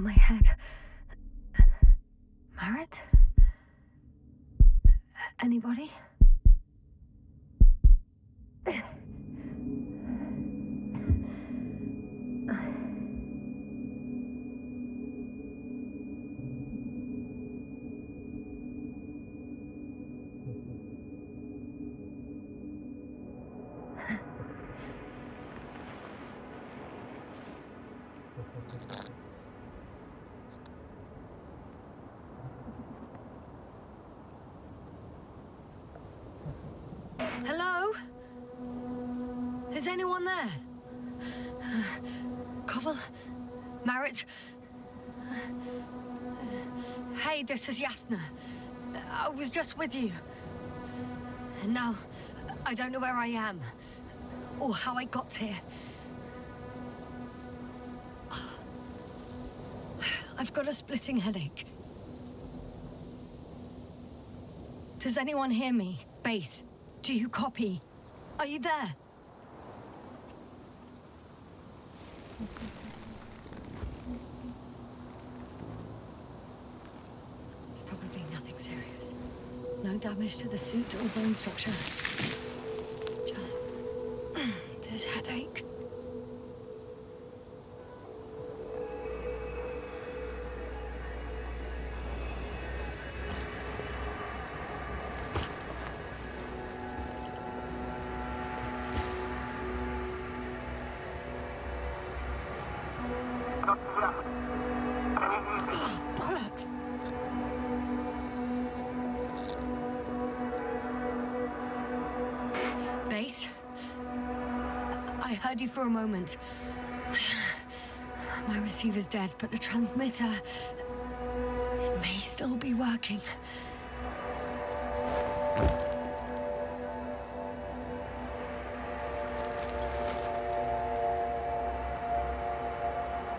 on my head. Marit? Anybody? Hello? Is anyone there? Koval? Marit? Hey, this is Yasna. I was just with you. And now, I don't know where I am. Or how I got here. I've got a splitting headache. Does anyone hear me? Base, do you copy? Are you there? It's probably nothing serious. No damage to the suit or bone structure. Just this headache. Bollocks! Base? I heard you for a moment. My receiver's dead, but the transmitter it may still be working.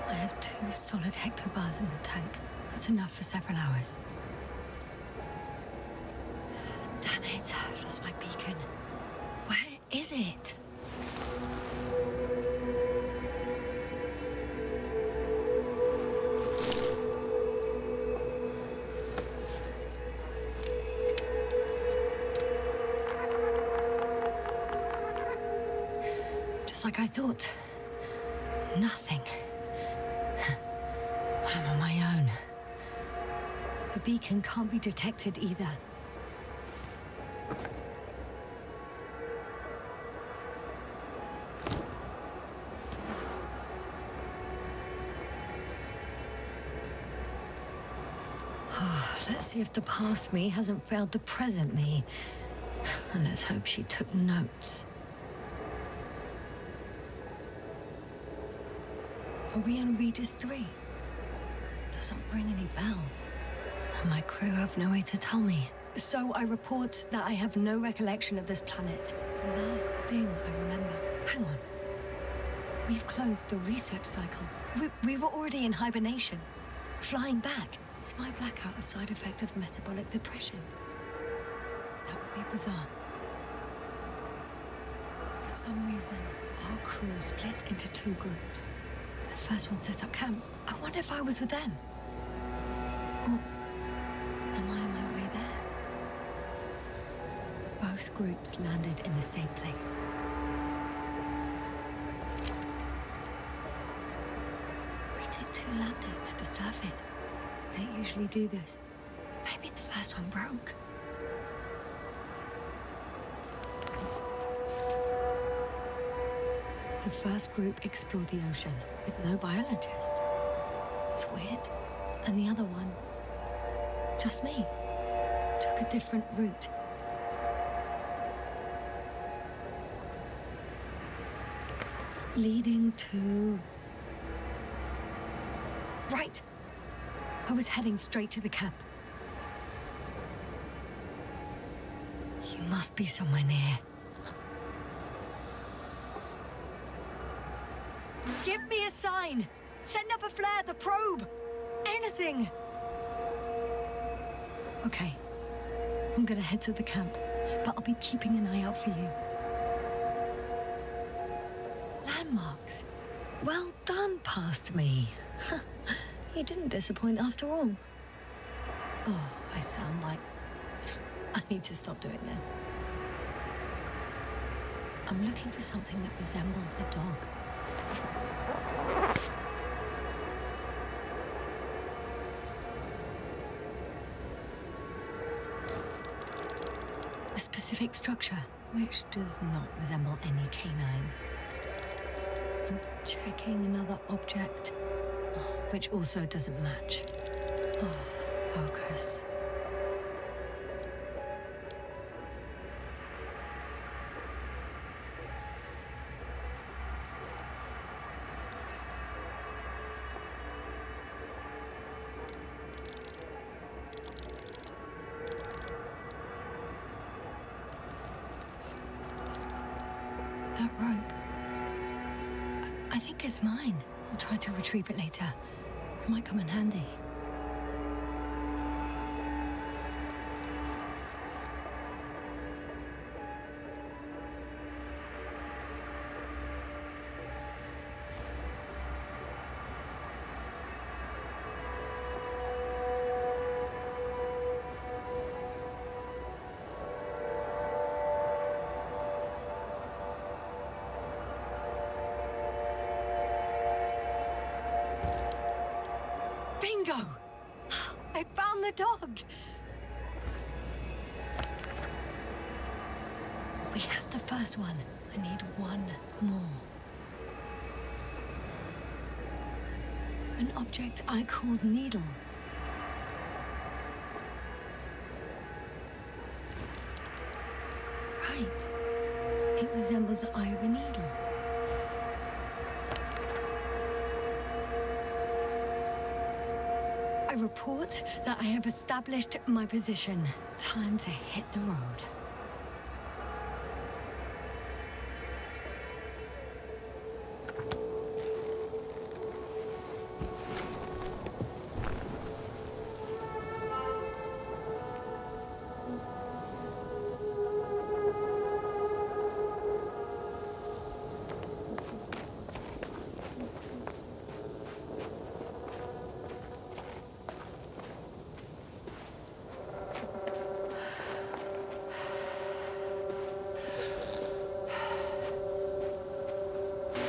I have 2 solid hectobars in the tank. That's enough for several hours. Damn it, I've lost my beacon. Where is it? Just like I thought. Nothing. I'm on my own. The beacon can't be detected either. Let's see if the past me hasn't failed the present me. And let's hope she took notes. Are we on Regis III? Doesn't ring any bells. And my crew have no way to tell me. So I report that I have no recollection of this planet. The last thing I remember... Hang on. We've closed the research cycle. We were already in hibernation. Flying back. Is my blackout a side effect of metabolic depression? That would be bizarre. For some reason, our crew split into 2 groups. The first one set up camp. I wonder if I was with them. Or am I on my way there? Both groups landed in the same place. We took 2 landers to the surface. We don't usually do this. Maybe the first one broke. The first group explored the ocean with no biologist. It's weird. And the other one, just me, took a different route. Leading to... Right! I was heading straight to the camp. You must be somewhere near. Give me a sign! Send up a flare, the probe! Anything! Okay. I'm gonna head to the camp, but I'll be keeping an eye out for you. Landmarks. Well done, past me. He didn't disappoint after all. Oh, I sound like... I need to stop doing this. I'm looking for something that resembles a dog. A specific structure, which does not resemble any canine. I'm checking another object, which also doesn't match. Oh, focus. That rope. I think it's mine. I'll try to retrieve it later. It might come in handy. Bingo! I found the dog! We have the first one. I need one more. An object I called Needle. Right. It resembles the eye of a needle. I report that I have established my position. Time to hit the road.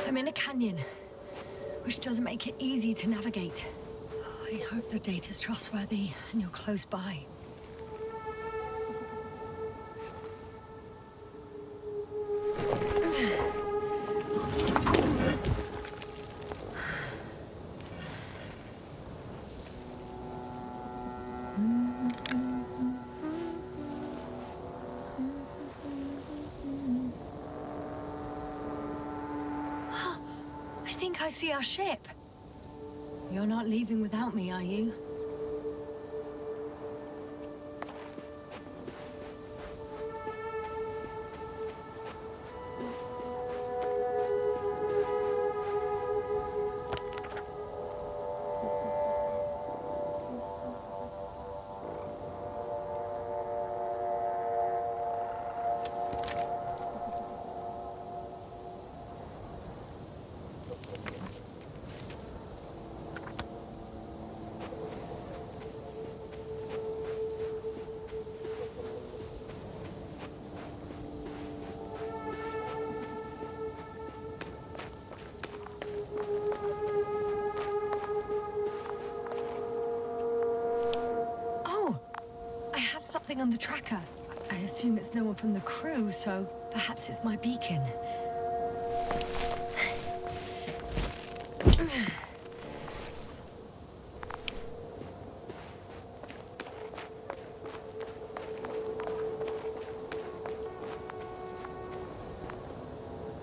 I'm in a canyon, which doesn't make it easy to navigate. I hope the data's trustworthy and you're close by. I see our ship. You're not leaving without me, are you? Something on the tracker. I assume it's no one from the crew, so perhaps it's my beacon.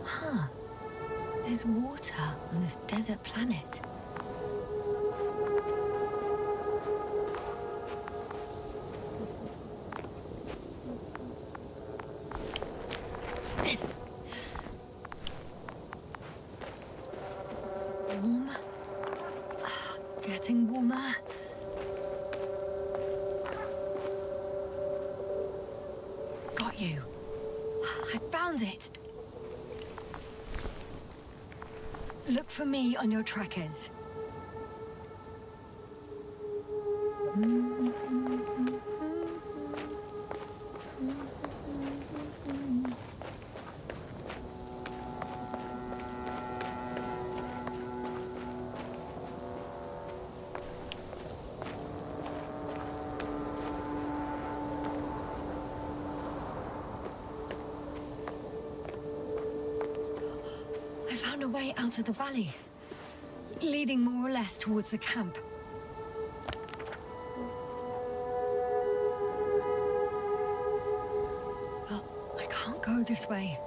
Huh. There's water on this desert planet. Getting warmer. Got you. I found it. Look for me on your trackers. a way out of the valley, leading more or less towards the camp. But I can't go this way.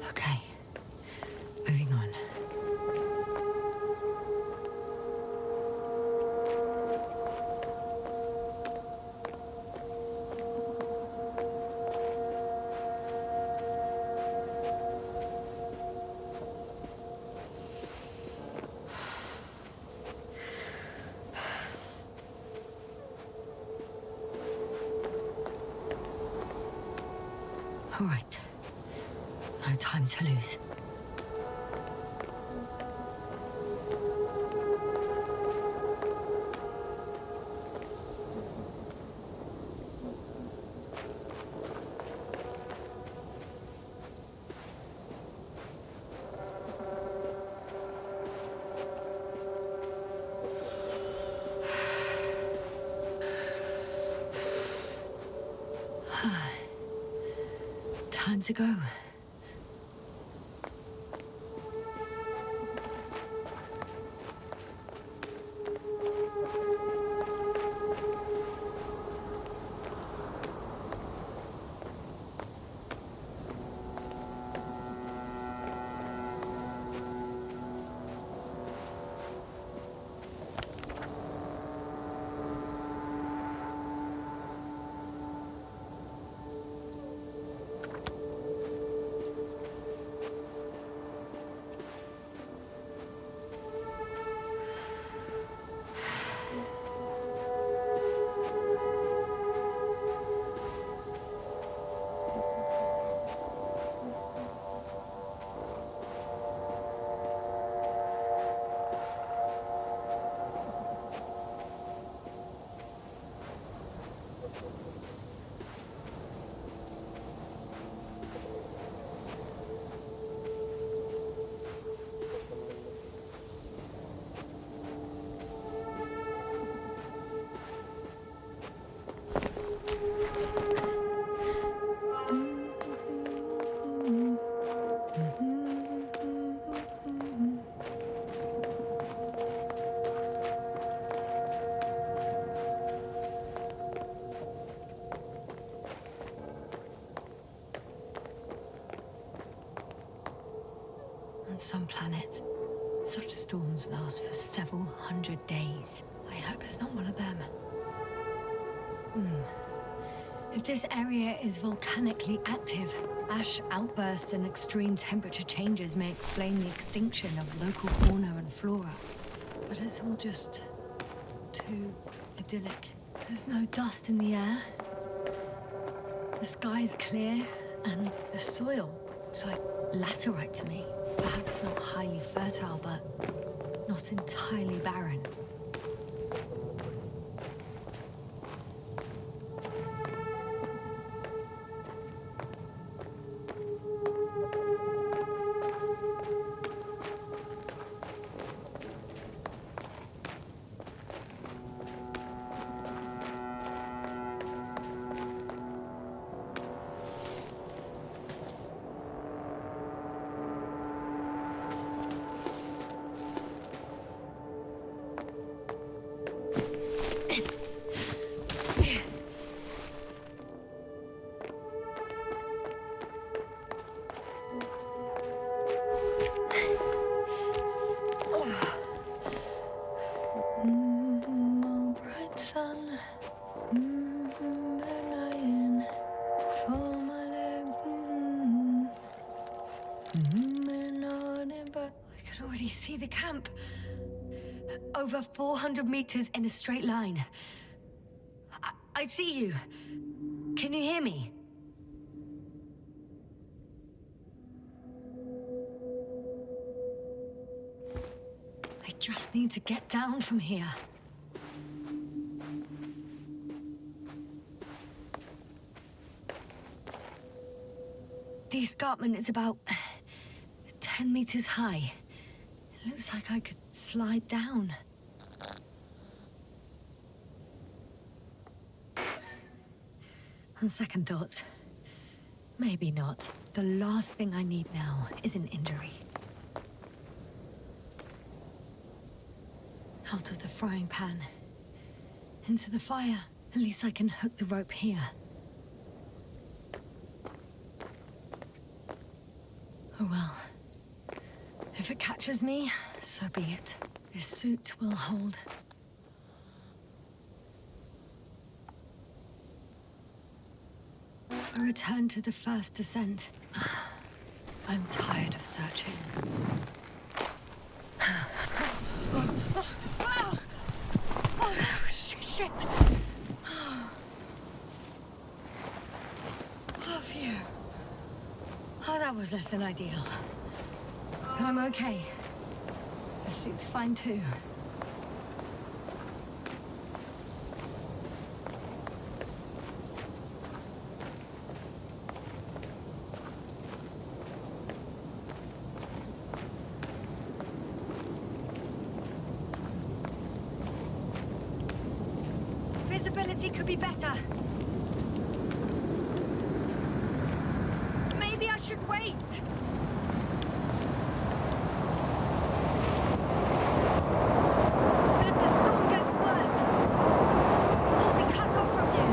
Okay, moving on. All right. No time to lose. Time to go. On some planets, such storms last for several hundred days. I hope it's not one of them. If this area is volcanically active, ash outbursts and extreme temperature changes may explain the extinction of local fauna and flora. But it's all just too idyllic. There's no dust in the air. The sky's clear, and the soil looks like laterite to me. Perhaps not highly fertile, but not entirely barren. See the camp. Over 400 meters in a straight line. I see you. Can you hear me? I just need to get down from here. escarpment is about 10 meters high. It looks like I could slide down. On second thoughts, maybe not. The last thing I need now is an injury. Out of the frying pan. Into the fire. At least I can hook the rope here. Oh well. If it catches me, so be it. This suit will hold. A return to the first descent. I'm tired of searching. Oh, shit! Oh, phew. Oh, that was less than ideal. But I'm okay. The suit's fine too. Visibility could be better. Maybe I should wait. But if the storm gets worse, I'll be cut off from you.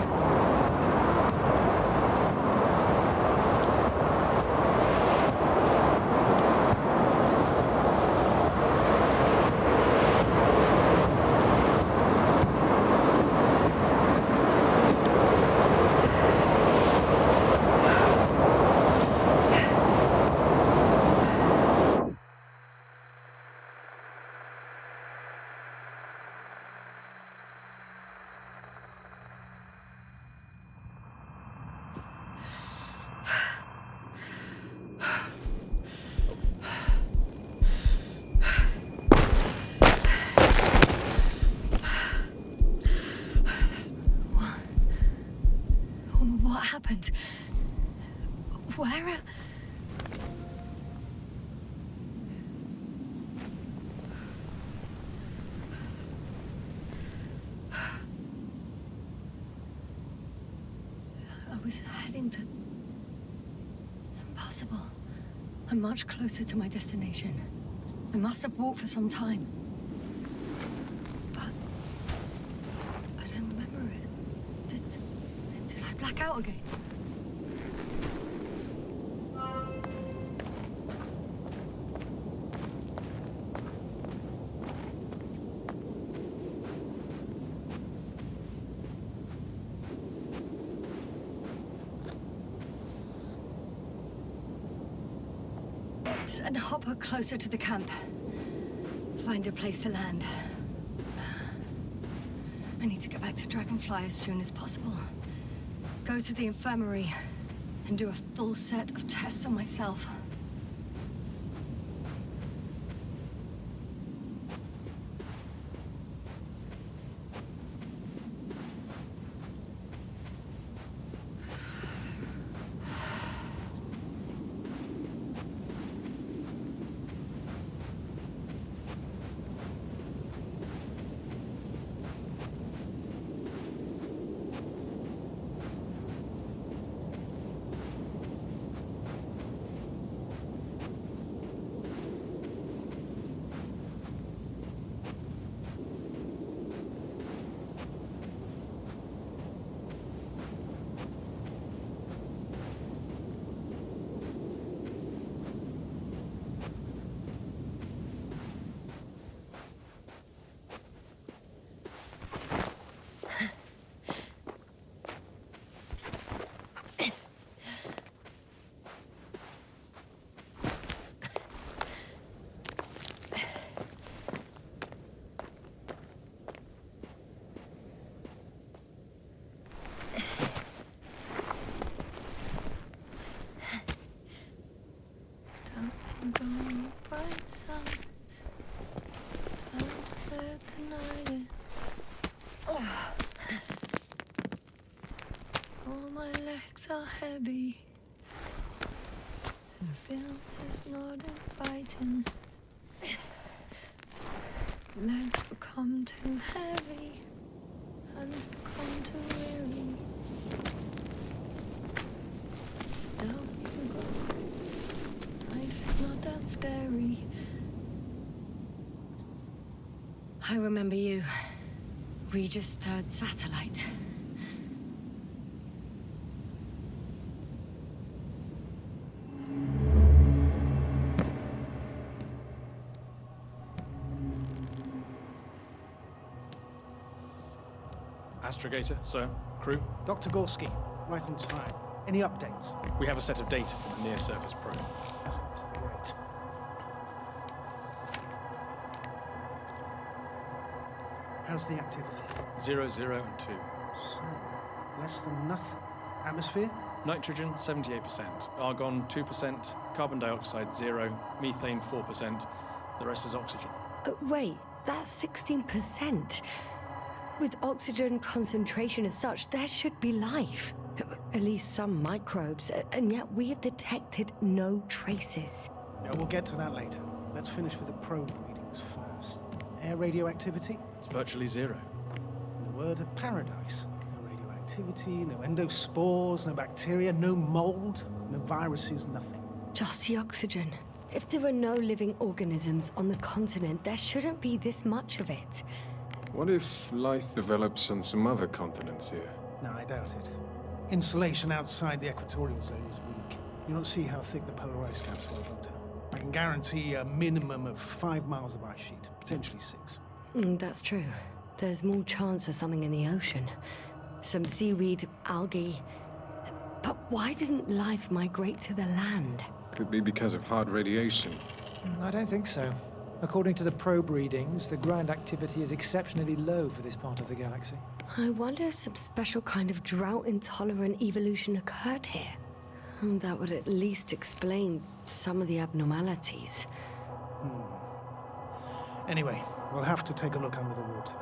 What happened? Where? I was heading to... Impossible. I'm much closer to my destination. I must have walked for some time. But... I don't remember it. Did I black out again? Send a hopper closer to the camp. Find a place to land. I need to get back to Dragonfly as soon as possible. Go to the infirmary and do a full set of tests on myself. All my legs are heavy. Feel is not inviting. Legs become too heavy. Hands become too weary. Down you go. Like it's not that scary. I remember you. Regis III satellite. Astrogator, sir. Crew. Dr. Gorsky, right on time. Any updates? We have a set of data from the near-surface probe. Great. How's the activity? 0, 0, and 2. So, less than nothing. Atmosphere? Nitrogen, 78%. Argon, 2%. Carbon dioxide, 0. Methane, 4%. The rest is oxygen. Wait, that's 16%. With oxygen concentration as such, there should be life. At least some microbes, and yet we have detected no traces. Yeah, we'll get to that later. Let's finish with the probe readings first. Air radioactivity? It's virtually 0. In a word, a paradise. No radioactivity, no endospores, no bacteria, no mold, no viruses, nothing. Just the oxygen. If there are no living organisms on the continent, there shouldn't be this much of it. What if life develops on some other continents here? No, I doubt it. Insulation outside the equatorial zone is weak. You don't see how thick the polar ice caps were, Doctor. I can guarantee a minimum of 5 miles of ice sheet, potentially 6. That's true. There's more chance of something in the ocean. Some seaweed, algae. But why didn't life migrate to the land? Could be because of hard radiation. I don't think so. According to the probe readings, the ground activity is exceptionally low for this part of the galaxy. I wonder if some special kind of drought-intolerant evolution occurred here. That would at least explain some of the abnormalities. Anyway, we'll have to take a look under the water.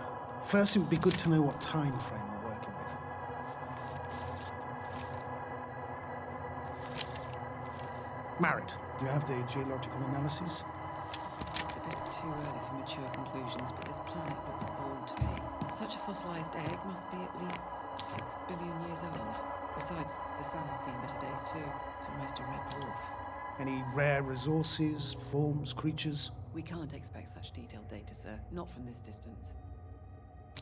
First, it would be good to know what time frame we're working with. Marit, do you have the geological analyses? It's a bit too early for mature conclusions, but this planet looks old to me. Such a fossilized egg must be at least 6 billion years old. Besides, the sun has seen better days too. It's almost a red dwarf. Any rare resources, forms, creatures? We can't expect such detailed data, sir. Not from this distance.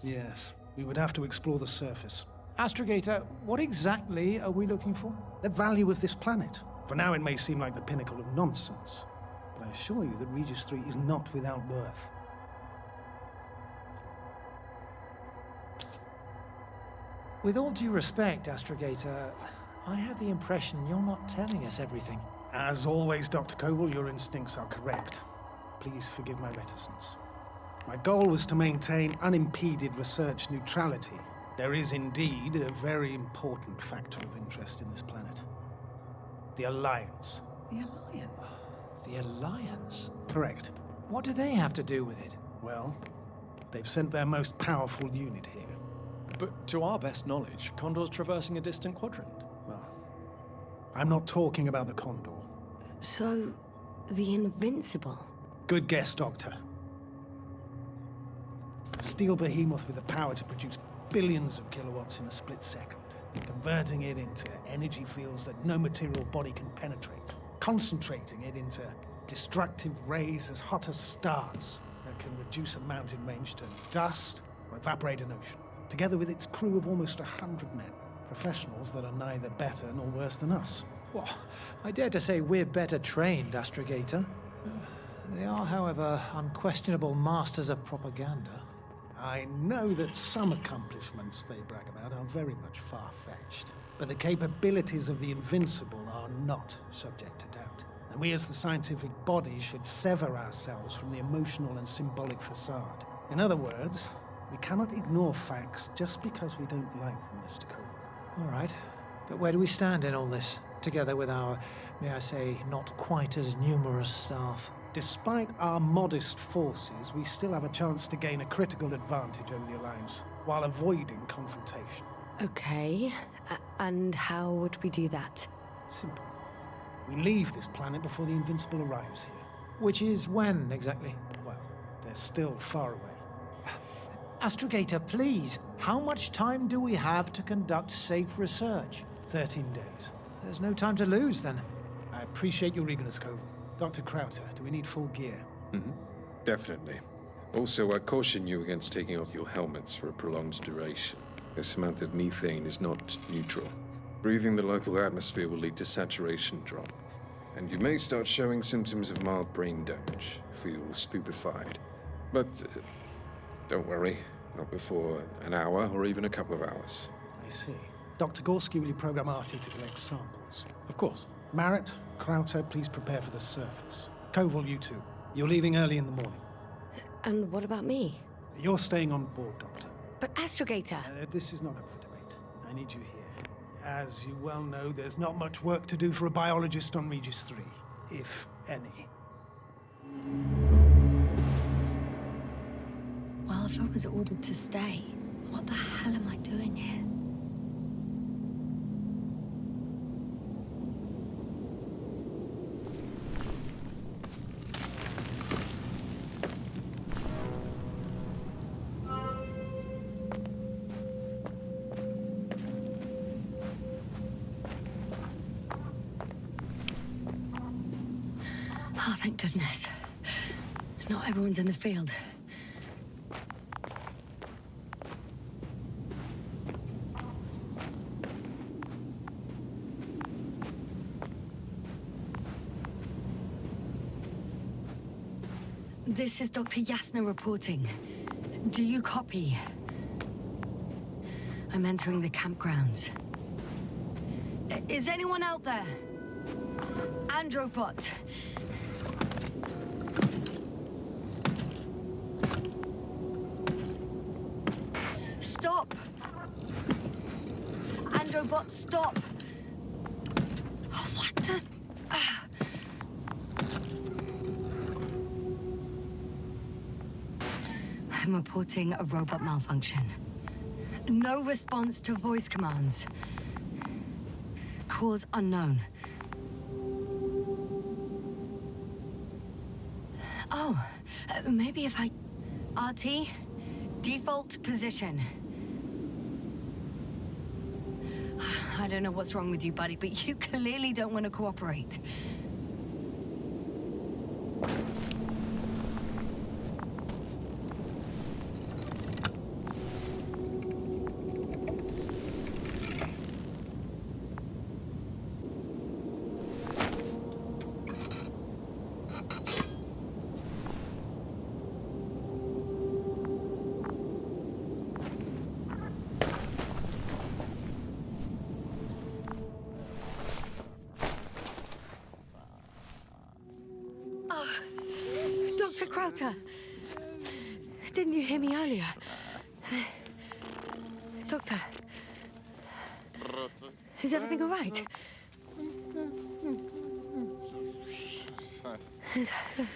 Yes, we would have to explore the surface. Astrogator, what exactly are we looking for? The value of this planet. For now, it may seem like the pinnacle of nonsense, but I assure you that Regis III is not without worth. With all due respect, Astrogator, I have the impression you're not telling us everything. As always, Dr. Koval, your instincts are correct. Please forgive my reticence. My goal was to maintain unimpeded research neutrality. There is indeed a very important factor of interest in this planet. The Alliance. The Alliance? The Alliance? Correct. What do they have to do with it? Well, they've sent their most powerful unit here. But to our best knowledge, Condor's traversing a distant quadrant. Well, I'm not talking about the Condor. So, the Invincible. Good guess, Doctor. A steel behemoth with the power to produce billions of kilowatts in a split second, converting it into energy fields that no material body can penetrate, concentrating it into destructive rays as hot as stars that can reduce a mountain range to dust or evaporate an ocean, together with its crew of almost 100 men, professionals that are neither better nor worse than us. Well, I dare to say we're better trained, Astrogator. They are, however, unquestionable masters of propaganda. I know that some accomplishments they brag about are very much far-fetched, but the capabilities of the Invincible are not subject to doubt. And we as the scientific body should sever ourselves from the emotional and symbolic facade. In other words, we cannot ignore facts just because we don't like them, Mr. Koval. All right, but where do we stand in all this, together with our, may I say, not quite as numerous staff? Despite our modest forces, we still have a chance to gain a critical advantage over the Alliance, while avoiding confrontation. Okay, and how would we do that? Simple. We leave this planet before the Invincible arrives here. Which is when, exactly? Well, they're still far away. Astrogator, please, how much time do we have to conduct safe research? 13 days. There's no time to lose, then. I appreciate your eagerness, Koval. Dr. Krauter, do we need full gear? Definitely. Also, I caution you against taking off your helmets for a prolonged duration. This amount of methane is not neutral. Breathing the local atmosphere will lead to saturation drop, and you may start showing symptoms of mild brain damage, feel stupefied. But don't worry, not before an hour or even a couple of hours. I see. Dr. Gorsky, will you program Artie to collect samples? Of course. Marit, Krauter, please prepare for the surface. Koval, you too. You're leaving early in the morning. And what about me? You're staying on board, Doctor. But Astrogator... This is not up for debate. I need you here. As you well know, there's not much work to do for a biologist on Regis III, if any. Well, if I was ordered to stay, what the hell am I doing here? Oh, thank goodness. Not everyone's in the field. This is Dr. Yasna reporting. Do you copy? I'm entering the campgrounds. Is anyone out there? Andropod. Stop! Androbot, stop! What the... I'm reporting a robot malfunction. No response to voice commands. Cause unknown. Oh, maybe if I... RT? Default position. I don't know what's wrong with you, buddy, but you clearly don't want to cooperate. Dr. Krauter! Didn't you hear me earlier? Doctor? Is everything all right?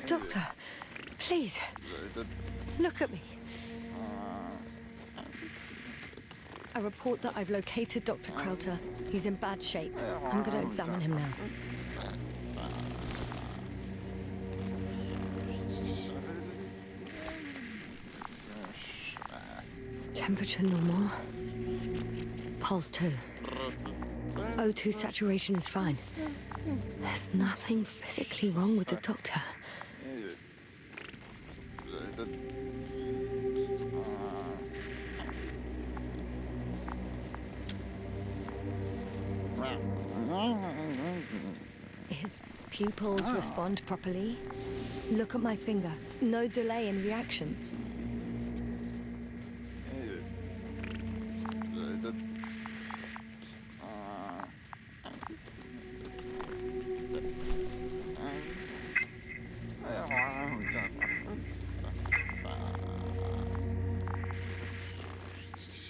Doctor, please, look at me. I report that I've located Dr. Krauter. He's in bad shape. I'm going to examine him now. Temperature normal. Pulse 2. O2 saturation is fine. There's nothing physically wrong with the doctor. His pupils respond properly. Look at my finger. No delay in reactions.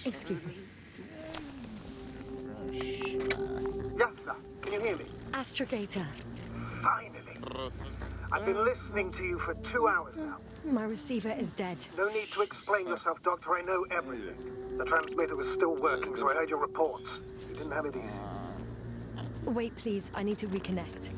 Excuse me. Yasna, can you hear me? Astrogator. Finally. I've been listening to you for 2 hours now. My receiver is dead. No need to explain yourself, Doctor. I know everything. The transmitter was still working, so I heard your reports. You didn't have it easy. Wait, please. I need to reconnect.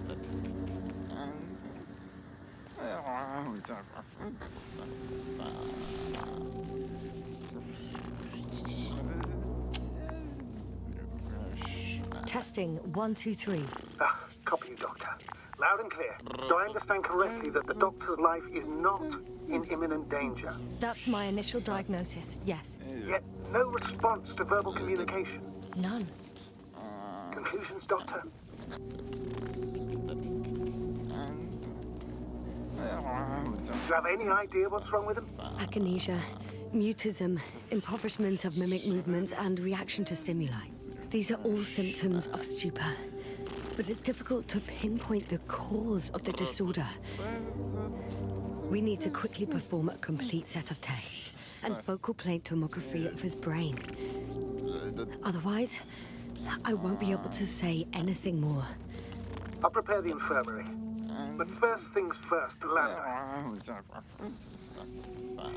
Testing 1, 2, 3. Copy you, Doctor. Loud and clear. Do I understand correctly that the Doctor's life is not in imminent danger? That's my initial diagnosis, yes. Yet no response to verbal communication. None. Conclusions, Doctor? Do you have any idea what's wrong with him? Akinesia, mutism, impoverishment of mimic movements, and reaction to stimuli. These are all symptoms of stupor. But it's difficult to pinpoint the cause of the disorder. We need to quickly perform a complete set of tests and focal plane tomography of his brain. Otherwise, I won't be able to say anything more. I'll prepare the infirmary. But first things first, the lab.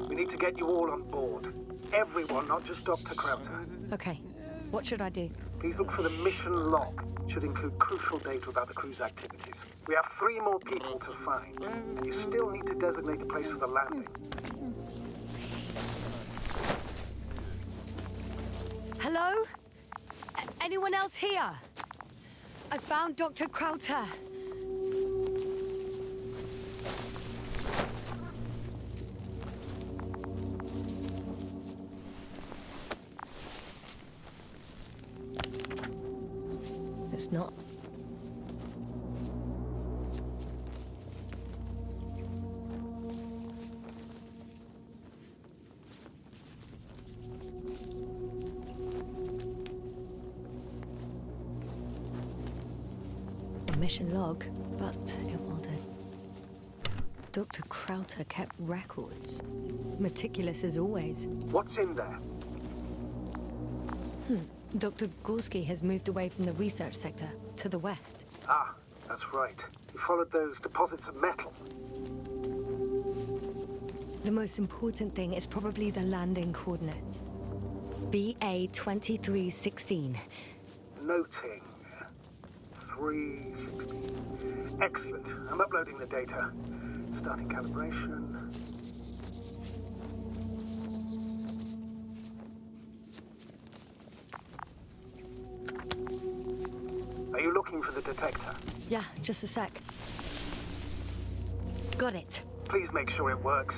We need to get you all on board. Everyone, not just Dr. Krauter. Okay, what should I do? Please look for the mission log. It should include crucial data about the crew's activities. We have 3 more people to find, and you still need to designate a place for the landing. Hello? Anyone else here? I found Dr. Krauter. It's not. A mission log, but it will do. Dr. Krauter kept records. Meticulous as always. What's in there? Dr. Gorsky has moved away from the research sector to the west. Ah, that's right. You followed those deposits of metal. The most important thing is probably the landing coordinates. BA 2316. Noting. 316. Excellent. I'm uploading the data. Starting calibration. Are you looking for the detector? Yeah, just a sec. Got it. Please make sure it works.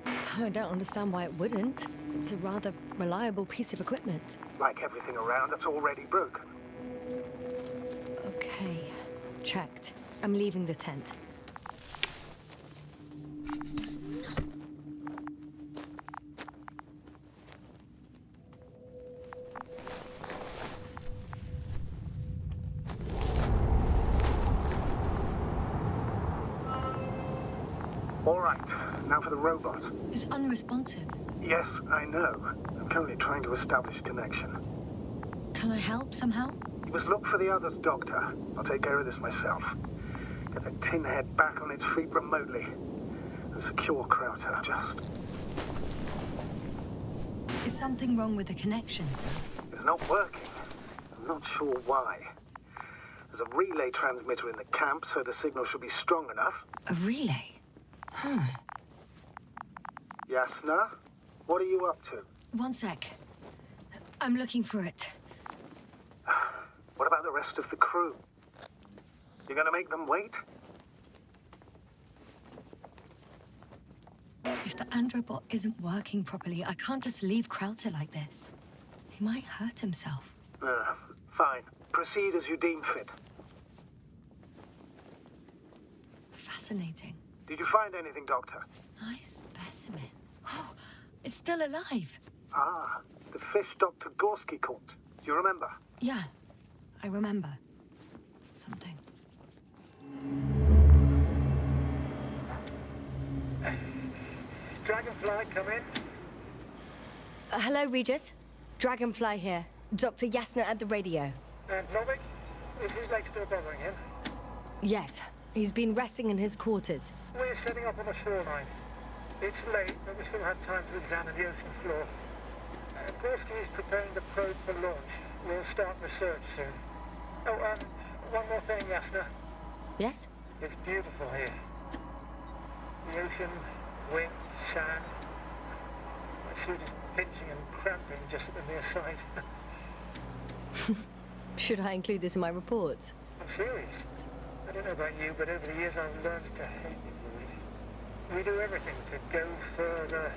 I don't understand why it wouldn't. It's a rather reliable piece of equipment. Like everything around that's already broken. Okay, checked. I'm leaving the tent. All right, now for the robot. It's unresponsive. Yes, I know. I'm currently trying to establish a connection. Can I help somehow? You must look for the others, Doctor. I'll take care of this myself. Get the tin head back on its feet remotely. And secure Krauter, just. Is something wrong with the connection, sir? It's not working. I'm not sure why. There's a relay transmitter in the camp, so the signal should be strong enough. A relay? Huh. Yasna, what are you up to? One sec. I'm looking for it. What about the rest of the crew? You're gonna make them wait? If the androbot isn't working properly, I can't just leave Krauter like this. He might hurt himself. Fine. Proceed as you deem fit. Fascinating. Did you find anything, Doctor? Nice specimen. Oh, it's still alive. Ah, the fish Dr. Gorsky caught. Do you remember? Yeah, I remember. Something. Dragonfly, come in. Hello, Regis. Dragonfly here. Dr. Yasna at the radio. And Novik? Is his leg still bothering him? Yes, he's been resting in his quarters. We're setting up on the shoreline. It's late, but we still have time to examine the ocean floor. Gorsky is preparing the probe for launch. we'll start research soon. Oh, one more thing, Yasna. Yes? It's beautiful here. The ocean, wind, sand. My suit is pinching and cramping just at the mere sight. Should I include this in my reports? I'm serious. I don't know about you, but over the years I've learned to hate it, Louise. We do everything to go further,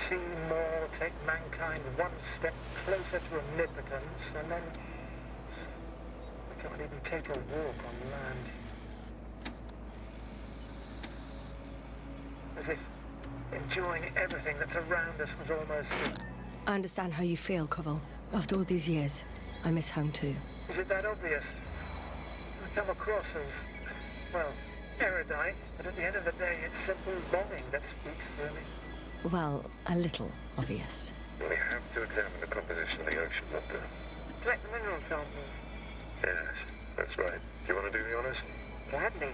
see more, take mankind one step closer to omnipotence, and then we can't even take a walk on land. As if enjoying everything that's around us was almost... I understand how you feel, Koval. After all these years, I miss home too. Is it that obvious? I come across as, well, erudite, but at the end of the day, it's simple longing that speaks through me. Well, a little obvious. We have to examine the composition of the ocean, Doctor. Collect the mineral samples. Yes, that's right. Do you want to do the honors? Gladly.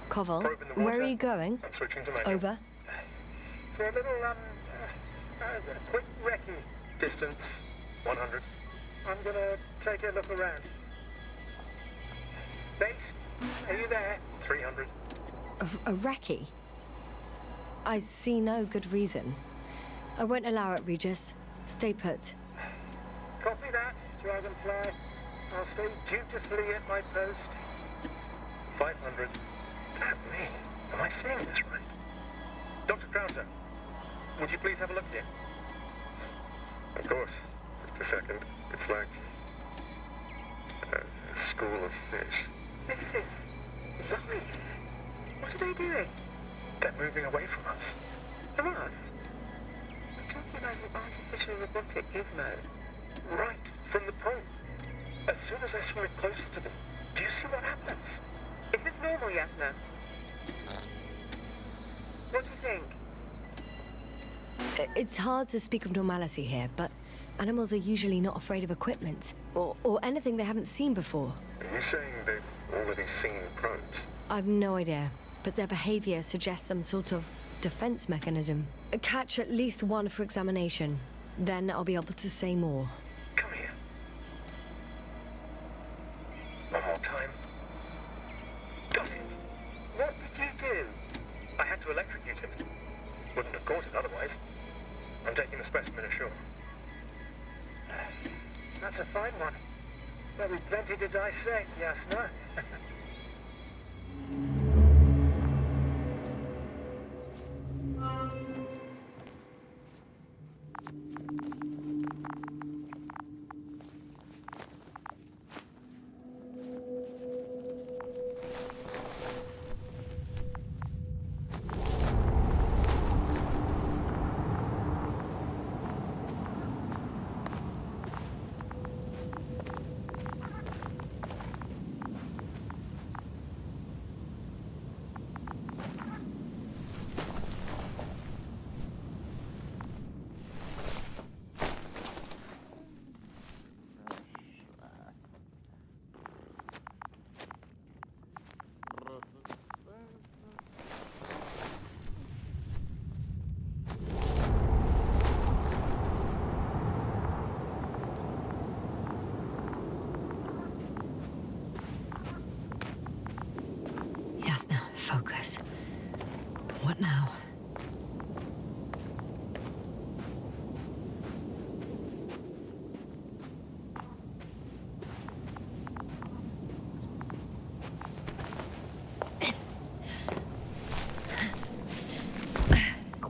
Koval, Probe in the where water. are you going? I'm switching to manual. Over. For a little, quick recce. Distance, 100. I'm gonna take a look around. Base, are you there? 300. A recce? I see no good reason. I won't allow it, Regis. Stay put. Copy that, Dragonfly. I'll stay dutifully at my post. 500. Damn me. Am I saying this right? Dr. Krauser, would you please have a look here? Of course. Just a second. It's like a school of fish. This is life. What are they doing? They're moving away from us. From us? I'm talking about an artificial robotic gizmo. Right from the pole. As soon as I swim it closer to them, do you see what happens? Is this normal, Yasna? What do you think? It's hard to speak of normality here, but animals are usually not afraid of equipment or anything they haven't seen before. Are you saying they've already seen probes? I've no idea, but their behavior suggests some sort of defense mechanism. Catch at least one for examination. Then I'll be able to say more. Come here. One more time. Got it. What did you do? I had to electrocute it. Wouldn't have caught it otherwise. I'm taking the specimen ashore. That's a fine one. There'll be plenty to dissect, Yasna. Yasna, focus. What now?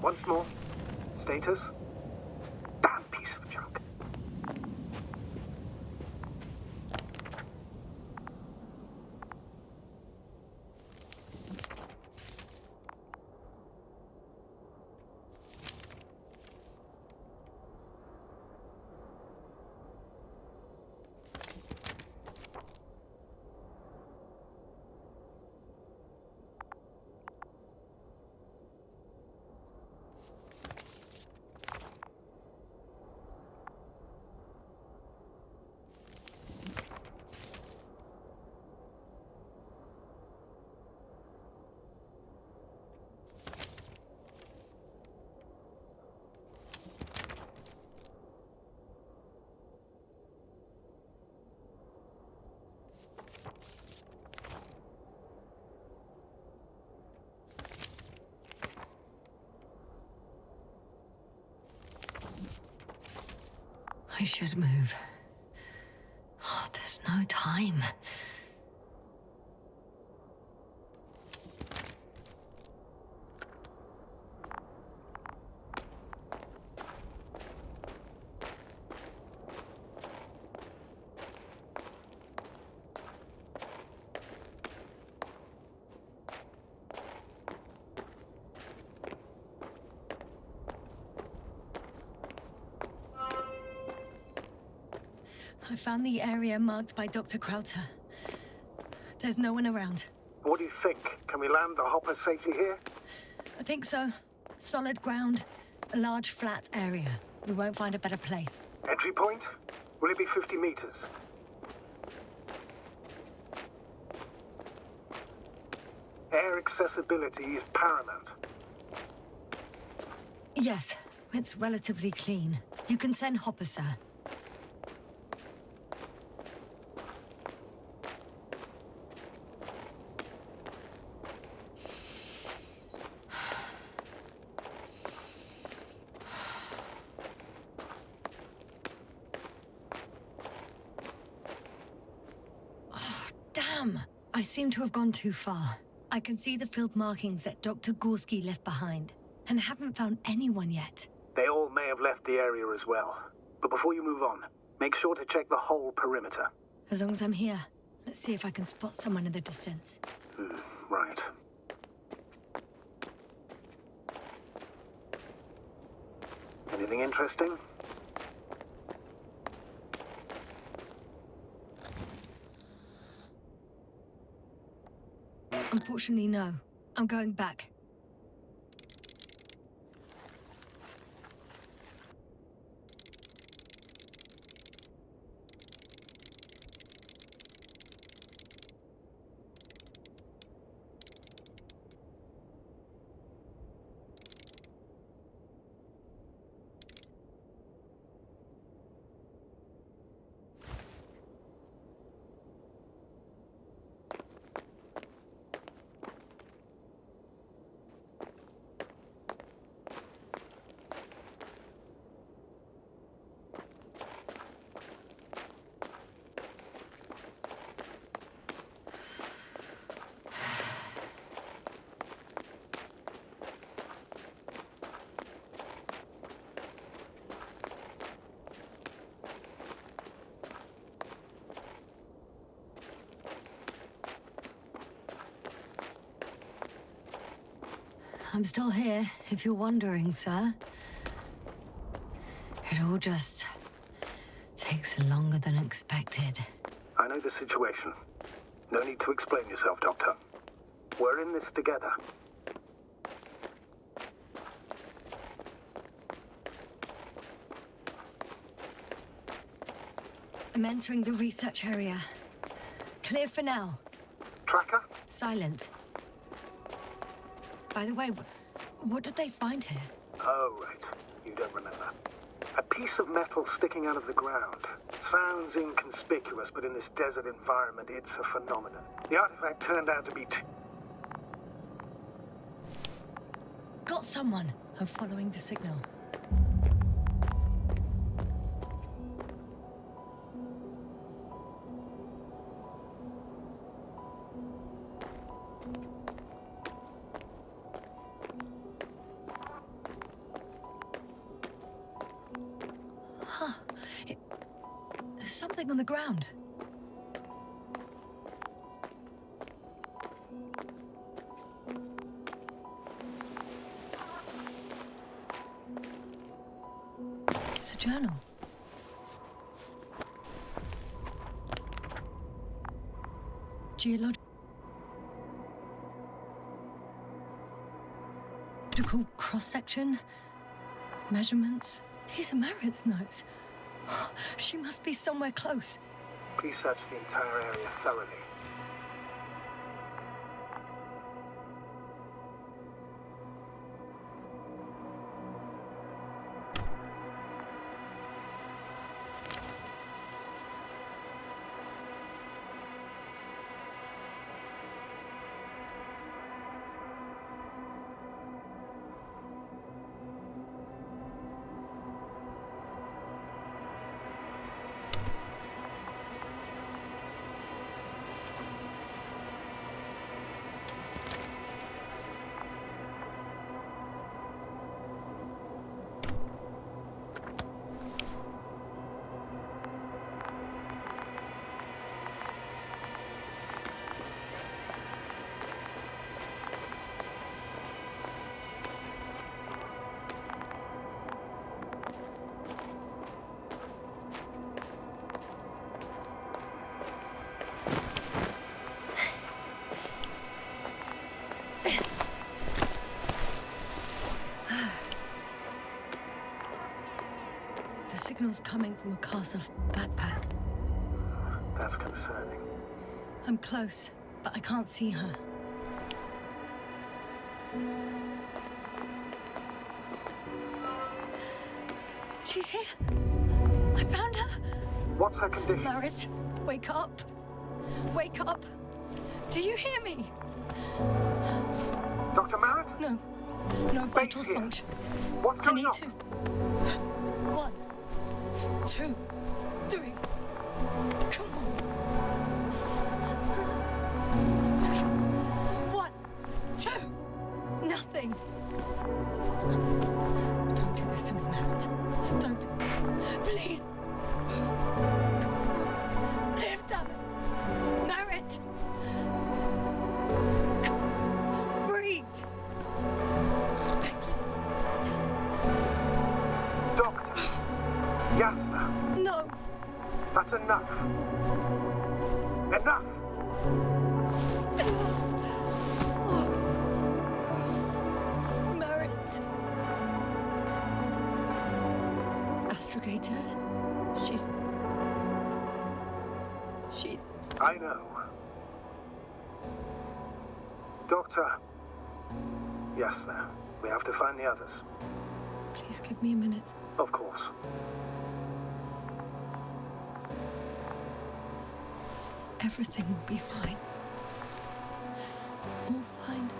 Once more, status. Damn piece of junk. I should move. Oh, there's no time. I found the area marked by Dr. Krauter. There's no one around. What do you think? Can we land the hopper safely here? I think so. Solid ground, a large flat area. We won't find a better place. Entry point? Will it be 50 meters? Air accessibility is paramount. Yes, it's relatively clean. You can send hopper, sir. I seem to have gone too far. I can see the field markings that Dr. Gorsky left behind, and haven't found anyone yet. They all may have left the area as well. But before you move on, make sure to check the whole perimeter. As long as I'm here, let's see if I can spot someone in the distance. Right. Anything interesting? Unfortunately, no. I'm going back. I'm still here, if you're wondering, sir. It all just takes longer than expected. I know the situation. No need to explain yourself, Doctor. We're in this together. I'm entering the research area. Clear for now. Tracker? Silent. By the way, what did they find here? Oh, right. You don't remember. A piece of metal sticking out of the ground. Sounds inconspicuous, but in this desert environment, it's a phenomenon. The artifact turned out to be Got someone! I'm following the signal. There's something on the ground. It's a journal. Geological cross-section, measurements. These are Marit's notes. She must be somewhere close. Please search the entire area thoroughly. The signal's coming from a cast-off backpack. That's concerning. I'm close, but I can't see her. She's here. I found her. What's her condition? Marit, wake up. Wake up. Do you hear me? Dr. Marit? No. No vital here. functions. What's I going need on? to. 1, 2, 3. Come on. 1, 2. Nothing. Don't do this to me, Marit. Don't. Please. Live, damn it. Marit. Breathe. Beg you. Doctor. Yasna. No. That's enough. Enough! Marit. Astrogator. She's... I know. Doctor. Yasna, we have to find the others. Please give me a minute. Of course. Everything will be fine. All fine.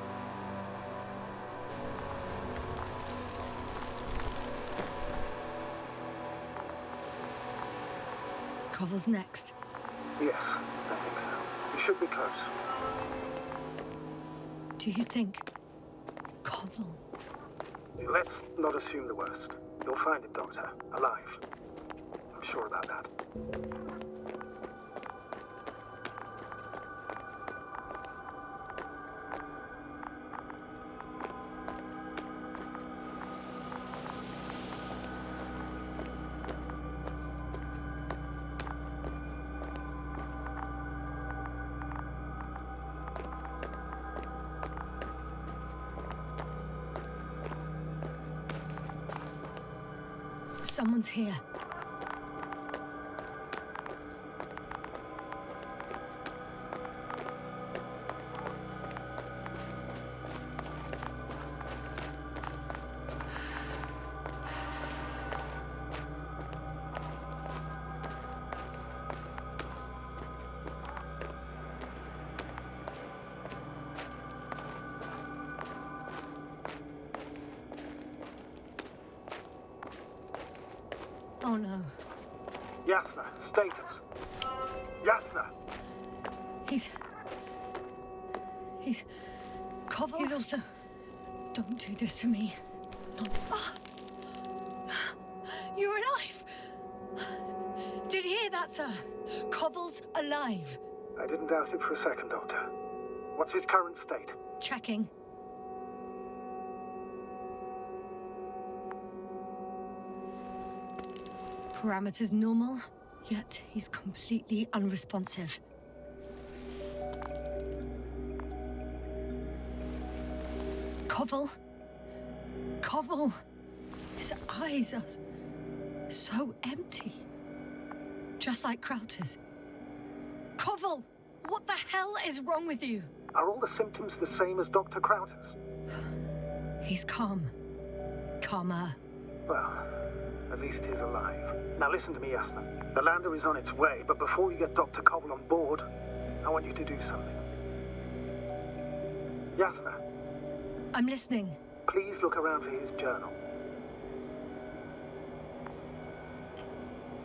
Koval's next. Yes, I think so. You should be close. Do you think Koval? Let's not assume the worst. You'll find him, Doctor. Alive. I'm sure about that. Someone's here. Oh no. Yasna, status. Yasna! He's... Koval? He's also... Don't do this to me. No. Ah. You're alive! Did you hear that, sir? Koval's alive. I didn't doubt it for a second, Doctor. What's his current state? Checking. Parameters normal, yet he's completely unresponsive. Koval? Koval! His eyes are so empty. Just like Krauter's. Koval! What the hell is wrong with you? Are all the symptoms the same as Dr. Krauter's? He's calm. Calmer. Well, at least he's alive. Now listen to me, Yasna. The lander is on its way, but before you get Dr. Koval on board, I want you to do something. Yasna, I'm listening. please look around for his journal.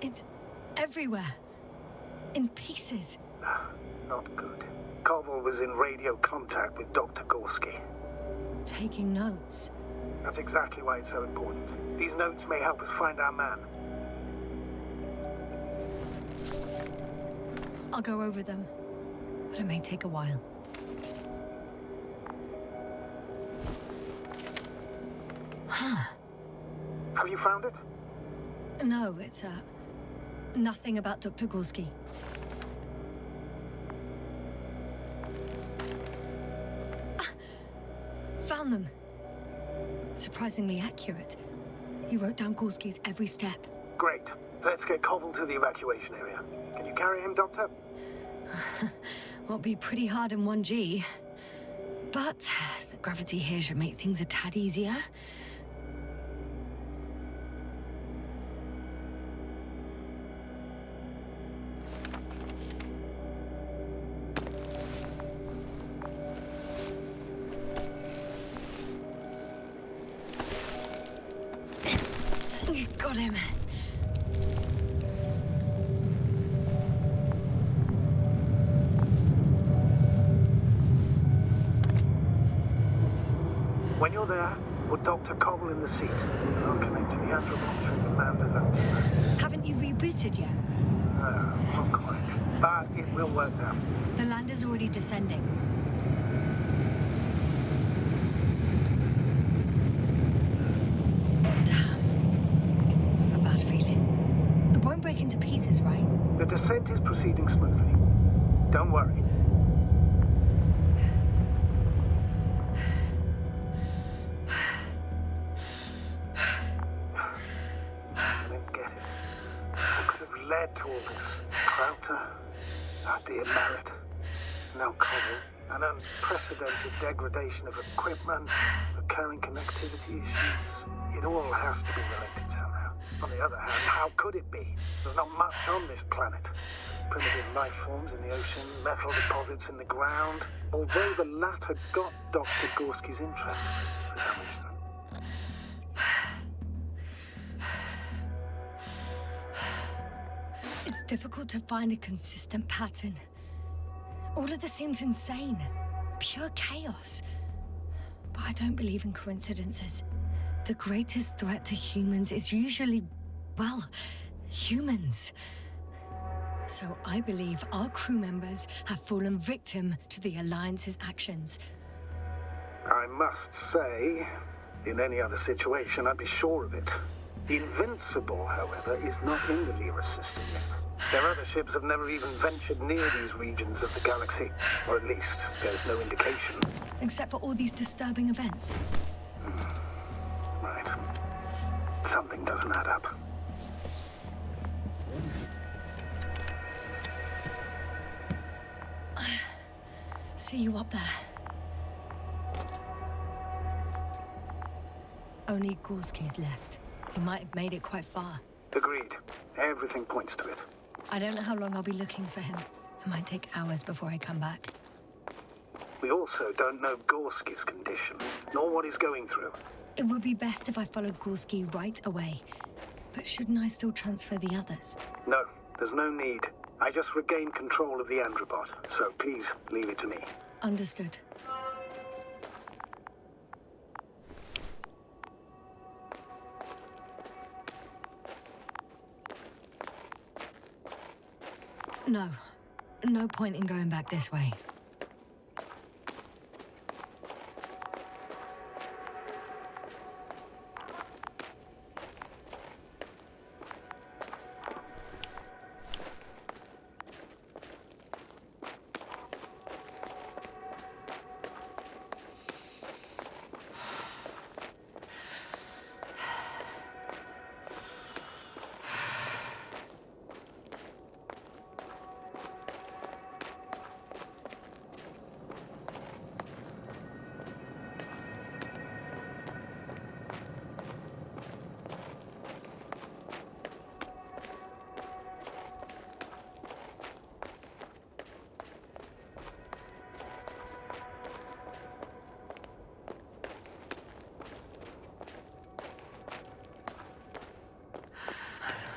It's everywhere. In pieces. Not good. Koval was in radio contact with Dr. Gorsky. Taking notes. That's exactly why it's so important. These notes may help us find our man. I'll go over them, but it may take a while. Have you found it? No, it's, nothing about Dr. Gorsky. Found them. Surprisingly accurate. You wrote down Gorsky's every step. Great. Let's get Koval to the evacuation area. Can you carry him, Doctor? Will be pretty hard in 1G. But the gravity here should make things a tad easier. Got him. When you're there, put Dr. Koval in the seat. I'll connect to the Androbot through the lander's antenna. Haven't you rebooted yet? No, not quite. But it will work now. The lander's already descending. Feeling. It won't break into pieces, right? The descent is proceeding smoothly. Don't worry. I don't get it. What could have led to all this? Krauter? Our dear Marit? No Koval? An unprecedented degradation of equipment, recurring connectivity issues. It all has to be related somehow. On the other hand, how could it be? There's not much on this planet. Primitive life forms in the ocean, metal deposits in the ground. Although the latter got Dr. Gorsky's interest, for some reason. It's difficult to find a consistent pattern. All of this seems insane. Pure chaos. But I don't believe in coincidences. The greatest threat to humans is usually, well, humans. So I believe our crew members have fallen victim to the Alliance's actions. I must say, in any other situation, I'd be sure of it. The Invincible, however, is not in the Lyra system yet. Their other ships have never even ventured near these regions of the galaxy. Or at least, there's no indication. Except for all these disturbing events. Right. Something doesn't add up. See you up there. Only Gorsky's left. He might have made it quite far. Agreed. Everything points to it. I don't know how long I'll be looking for him. It might take hours before I come back. We also don't know Gorsky's condition, nor what he's going through. It would be best if I followed Gorsky right away. But shouldn't I still transfer the others? No, there's no need. I just regained control of the Androbot, so please leave it to me. Understood. No. No point in going back this way.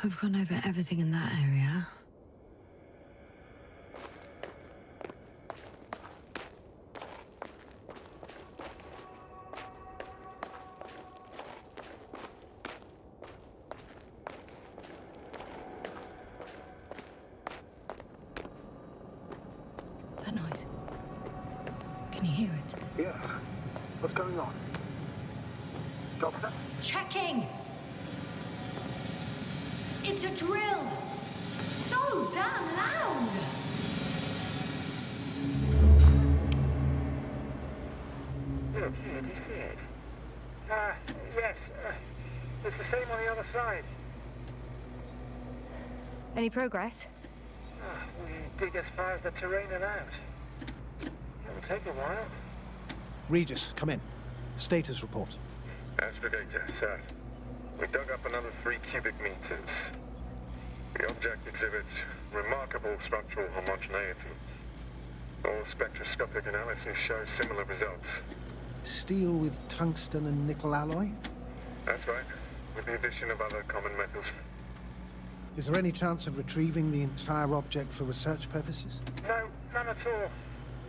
We've gone over everything in that area. That noise. Can you hear it? Yes. What's going on? Doctor? Checking! It's a drill! So damn loud! Look, here, do you see it? Yes. It's the same on the other side. Any progress? We dig as far as the terrain allows. It'll take a while. Regis, come in. Status report. Astrogator, sir. We dug up another 3 cubic meters. The object exhibits remarkable structural homogeneity. All spectroscopic analyses show similar results. Steel with tungsten and nickel alloy? That's right, with the addition of other common metals. Is there any chance of retrieving the entire object for research purposes? No, none at all.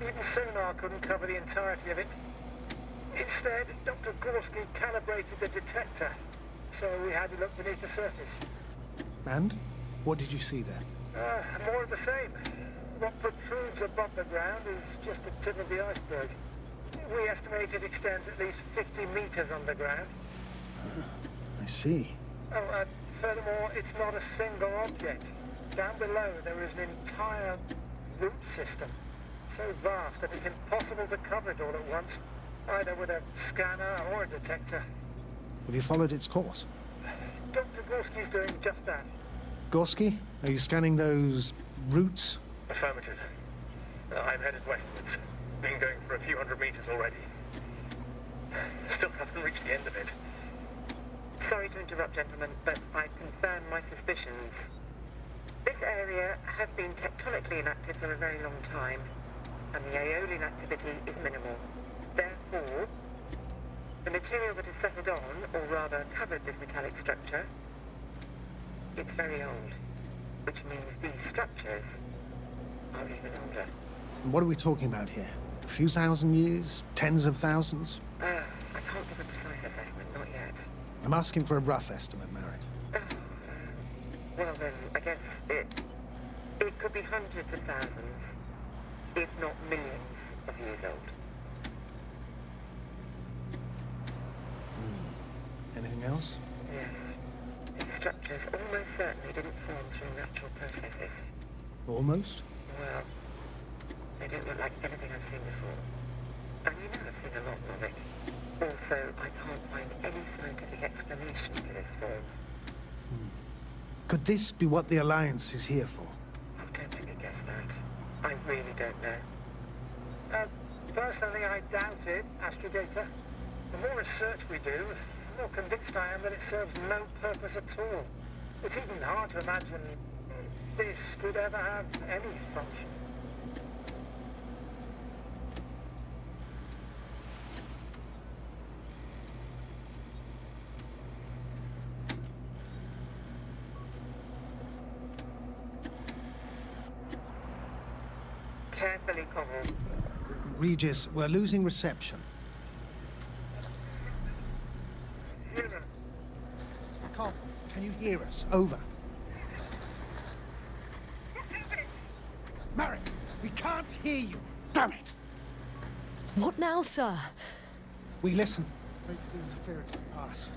Even sonar couldn't cover the entirety of it. Instead, Dr. Gorsky calibrated the detector, so we had to look beneath the surface. And? What did you see there? More of the same. What protrudes above the ground is just the tip of the iceberg. We estimate it extends at least 50 meters underground. I see. Furthermore, it's not a single object. Down below, there is an entire root system, so vast that it's impossible to cover it all at once, either with a scanner or a detector. Have you followed its course? Dr. Gorsky's doing just that. Gorsky, are you scanning those roots? Affirmative. I'm headed westwards. Been going for a few hundred meters already. Still haven't reached the end of it. Sorry to interrupt, gentlemen, but I've confirmed my suspicions. This area has been tectonically inactive for a very long time, and the aeolian activity is minimal. Therefore, the material that has settled on, or rather covered this metallic structure, it's very old, which means these structures are even older. What are we talking about here? A few thousand years? Tens of thousands? I can't give a precise assessment, not yet. I'm asking for a rough estimate, Marit. Well then, I guess it could be hundreds of thousands, if not millions of years old. Anything else? Yes. These structures almost certainly didn't form through natural processes. Almost? Well, they don't look like anything I've seen before. And you know I've seen a lot of it. Also, I can't find any scientific explanation for this form. Could this be what the Alliance is here for? Oh, don't make me guess that. I really don't know. Personally, I doubt it, Astrogator. The more research we do, the more convinced I am that it serves no purpose at all. It's even hard to imagine this could ever have any function. Carefully, Koval. Regis, we're losing reception. Koval, can you hear us? Over. Marit, we can't hear you. Damn it! What now, sir? We listen. Wait for the interference to pass.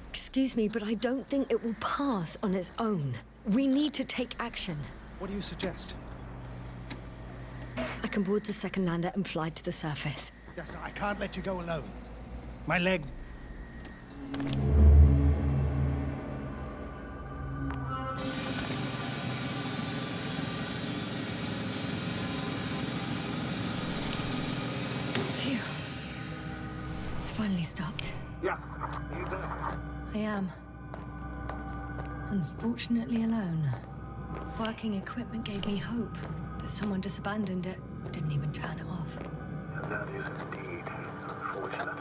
Excuse me, but I don't think it will pass on its own. We need to take action. What do you suggest? I can board the second lander and fly to the surface. Yasna, I can't let you go alone. My leg... Phew. It's finally stopped. Yeah, you there? I am. Unfortunately alone. Working equipment gave me hope, but someone just abandoned it. Didn't even turn it off. That is indeed unfortunate.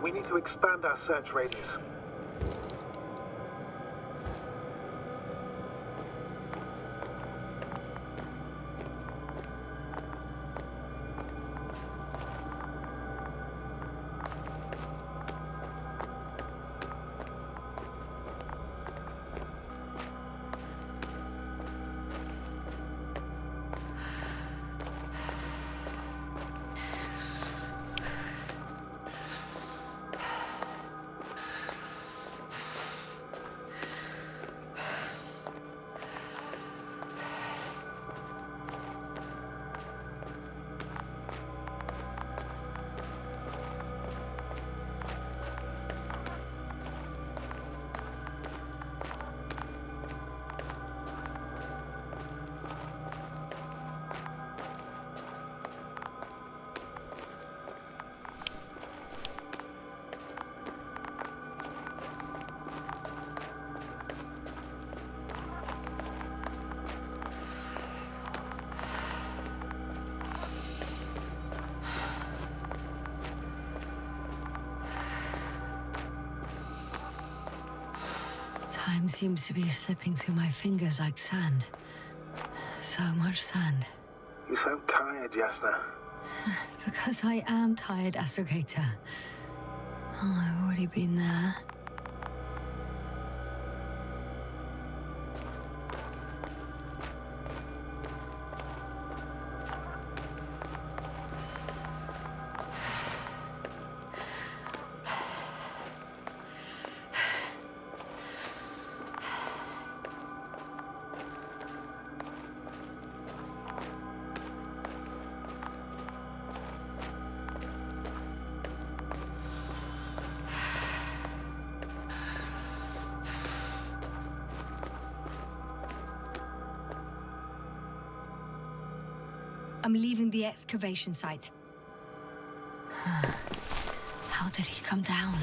We need to expand our search radius. Time seems to be slipping through my fingers like sand. So much sand. You sound tired, Yasna. Because I am tired, astrogator. Oh, I've already been there. I'm leaving the excavation site. How did he come down?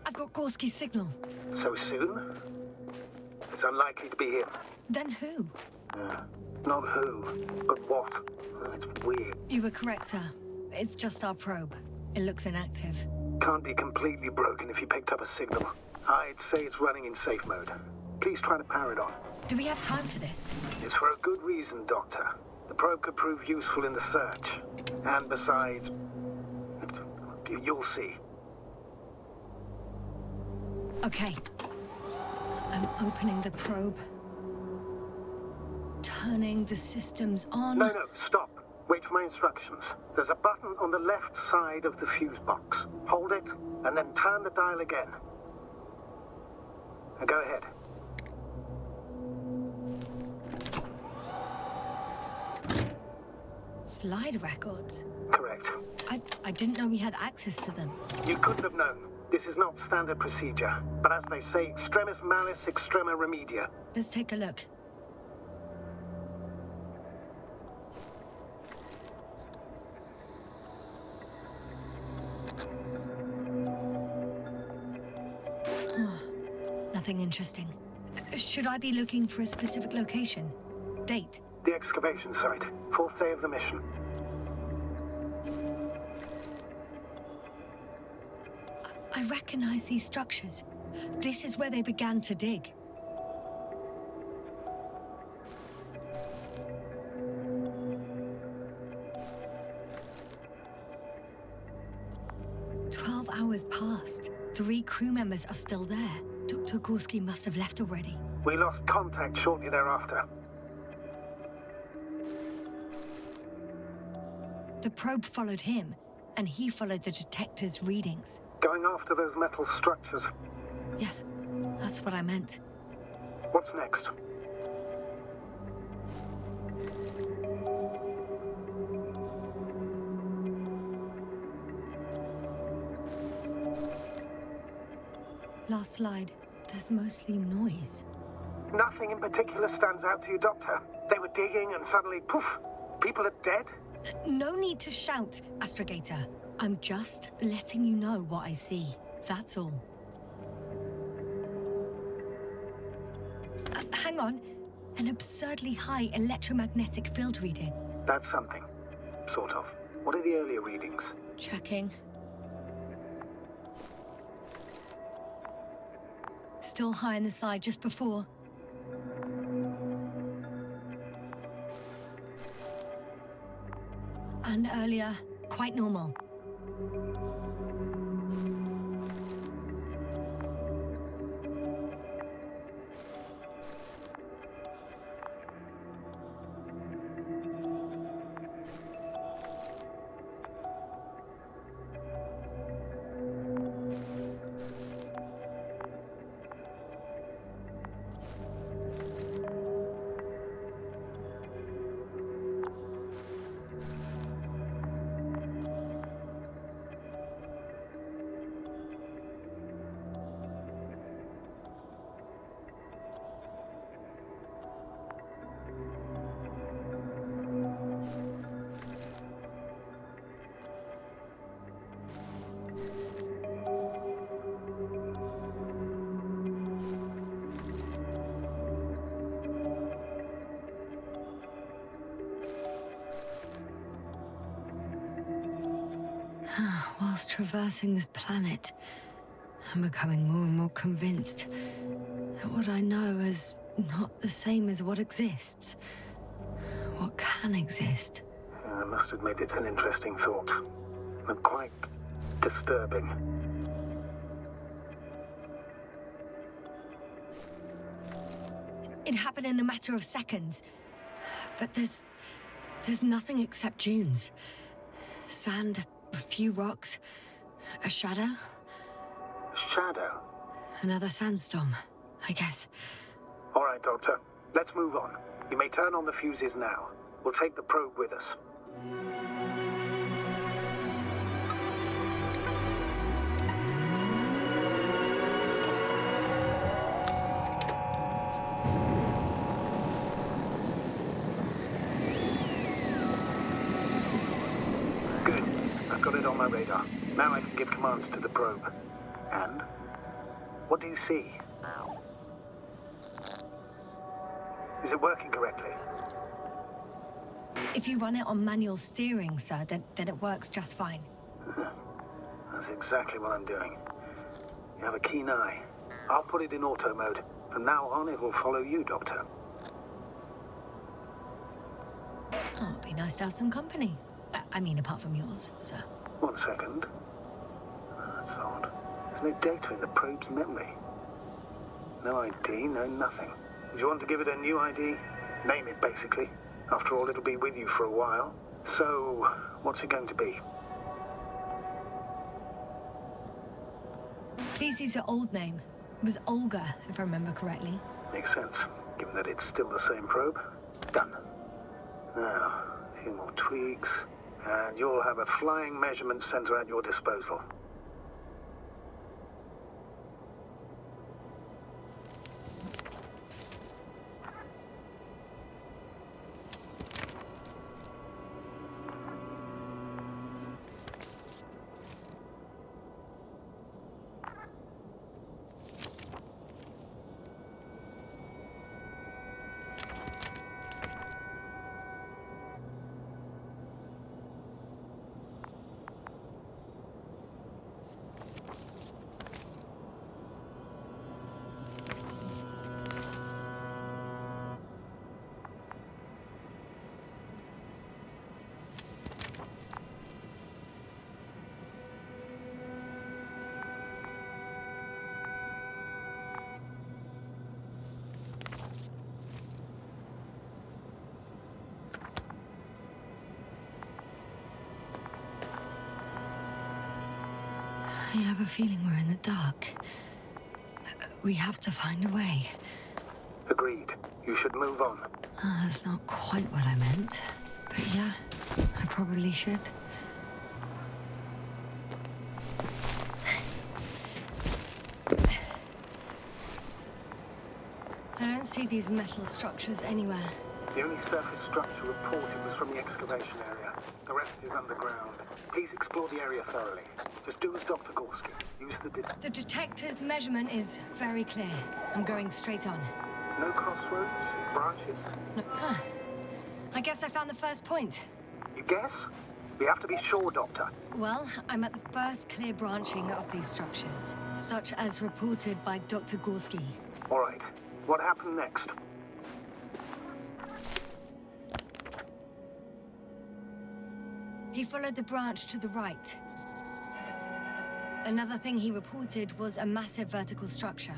I've got Gorsky's signal. So soon? It's unlikely to be him. Then who? Not who, but what. It's weird. You were correct, sir. It's just our probe. It looks inactive. Can't be completely broken if you picked up a signal. I'd say it's running in safe mode. Please try to power it on. Do we have time for this? It's for a good reason, Doctor. The probe could prove useful in the search. And besides, you'll see. Okay. I'm opening the probe. Turning the systems on. No, stop. Wait for my instructions. There's a button on the left side of the fuse box. Hold it, and then turn the dial again. Now go ahead. Slide records? Correct. I didn't know we had access to them. You couldn't have known. This is not standard procedure. But as they say, extremis malis, extrema remedia. Let's take a look. Nothing interesting. Should I be looking for a specific location? Date? The excavation site. 4th day of the mission. I recognize these structures. This is where they began to dig. Hours passed. 3 crew members are still there. Dr. Gorsky must have left already. We lost contact shortly thereafter. The probe followed him, and he followed the detector's readings. Going after those metal structures. Yes, that's what I meant. What's next? Last slide. There's mostly noise. Nothing in particular stands out to you, Doctor. They were digging and suddenly, poof, people are dead? No need to shout, astrogator. I'm just letting you know what I see. That's all. Hang on. An absurdly high electromagnetic field reading. That's something. Sort of. What are the earlier readings? Checking. Still high in the slide just before. And earlier, quite normal. Whilst traversing this planet, I'm becoming more and more convinced that what I know is not the same as what exists. What can exist. I must admit it's an interesting thought. And quite disturbing. It happened in a matter of seconds. But there's nothing except dunes. Sand, a few rocks, a shadow. Shadow? Another sandstorm, I guess. All right, Doctor. Let's move on. You may turn on the fuses now. We'll take the probe with us. Good. I've got it on my radar. Now I can give commands to the probe. And? What do you see? Is it working correctly? If you run it on manual steering, sir, then it works just fine. That's exactly what I'm doing. You have a keen eye. I'll put it in auto mode. From now on, it will follow you, Doctor. Oh, it'd be nice to have some company. I mean, apart from yours, sir. 1 second. That's odd. There's no data in the probe's memory. No ID, no nothing. Do you want to give it a new ID? Name it, basically. After all, it'll be with you for a while. So, what's it going to be? Please use your old name. It was Olga, if I remember correctly. Makes sense, given that it's still the same probe. Done. Now, a few more tweaks, and you'll have a flying measurement center at your disposal. I have a feeling we're in the dark. We have to find a way. Agreed. You should move on. That's not quite what I meant. But yeah, I probably should. I don't see these metal structures anywhere. The only surface structure reported was from the excavation area. The rest is underground. Please explore the area thoroughly. Just do as Dr. Gorsky. Use the detector. The detector's measurement is very clear. I'm going straight on. No crossroads? Branches? No. Huh. I guess I found the first point. You guess? We have to be sure, Doctor. Well, I'm at the first clear branching of these structures, such as reported by Dr. Gorsky. All right. What happened next? He followed the branch to the right. Another thing he reported was a massive vertical structure.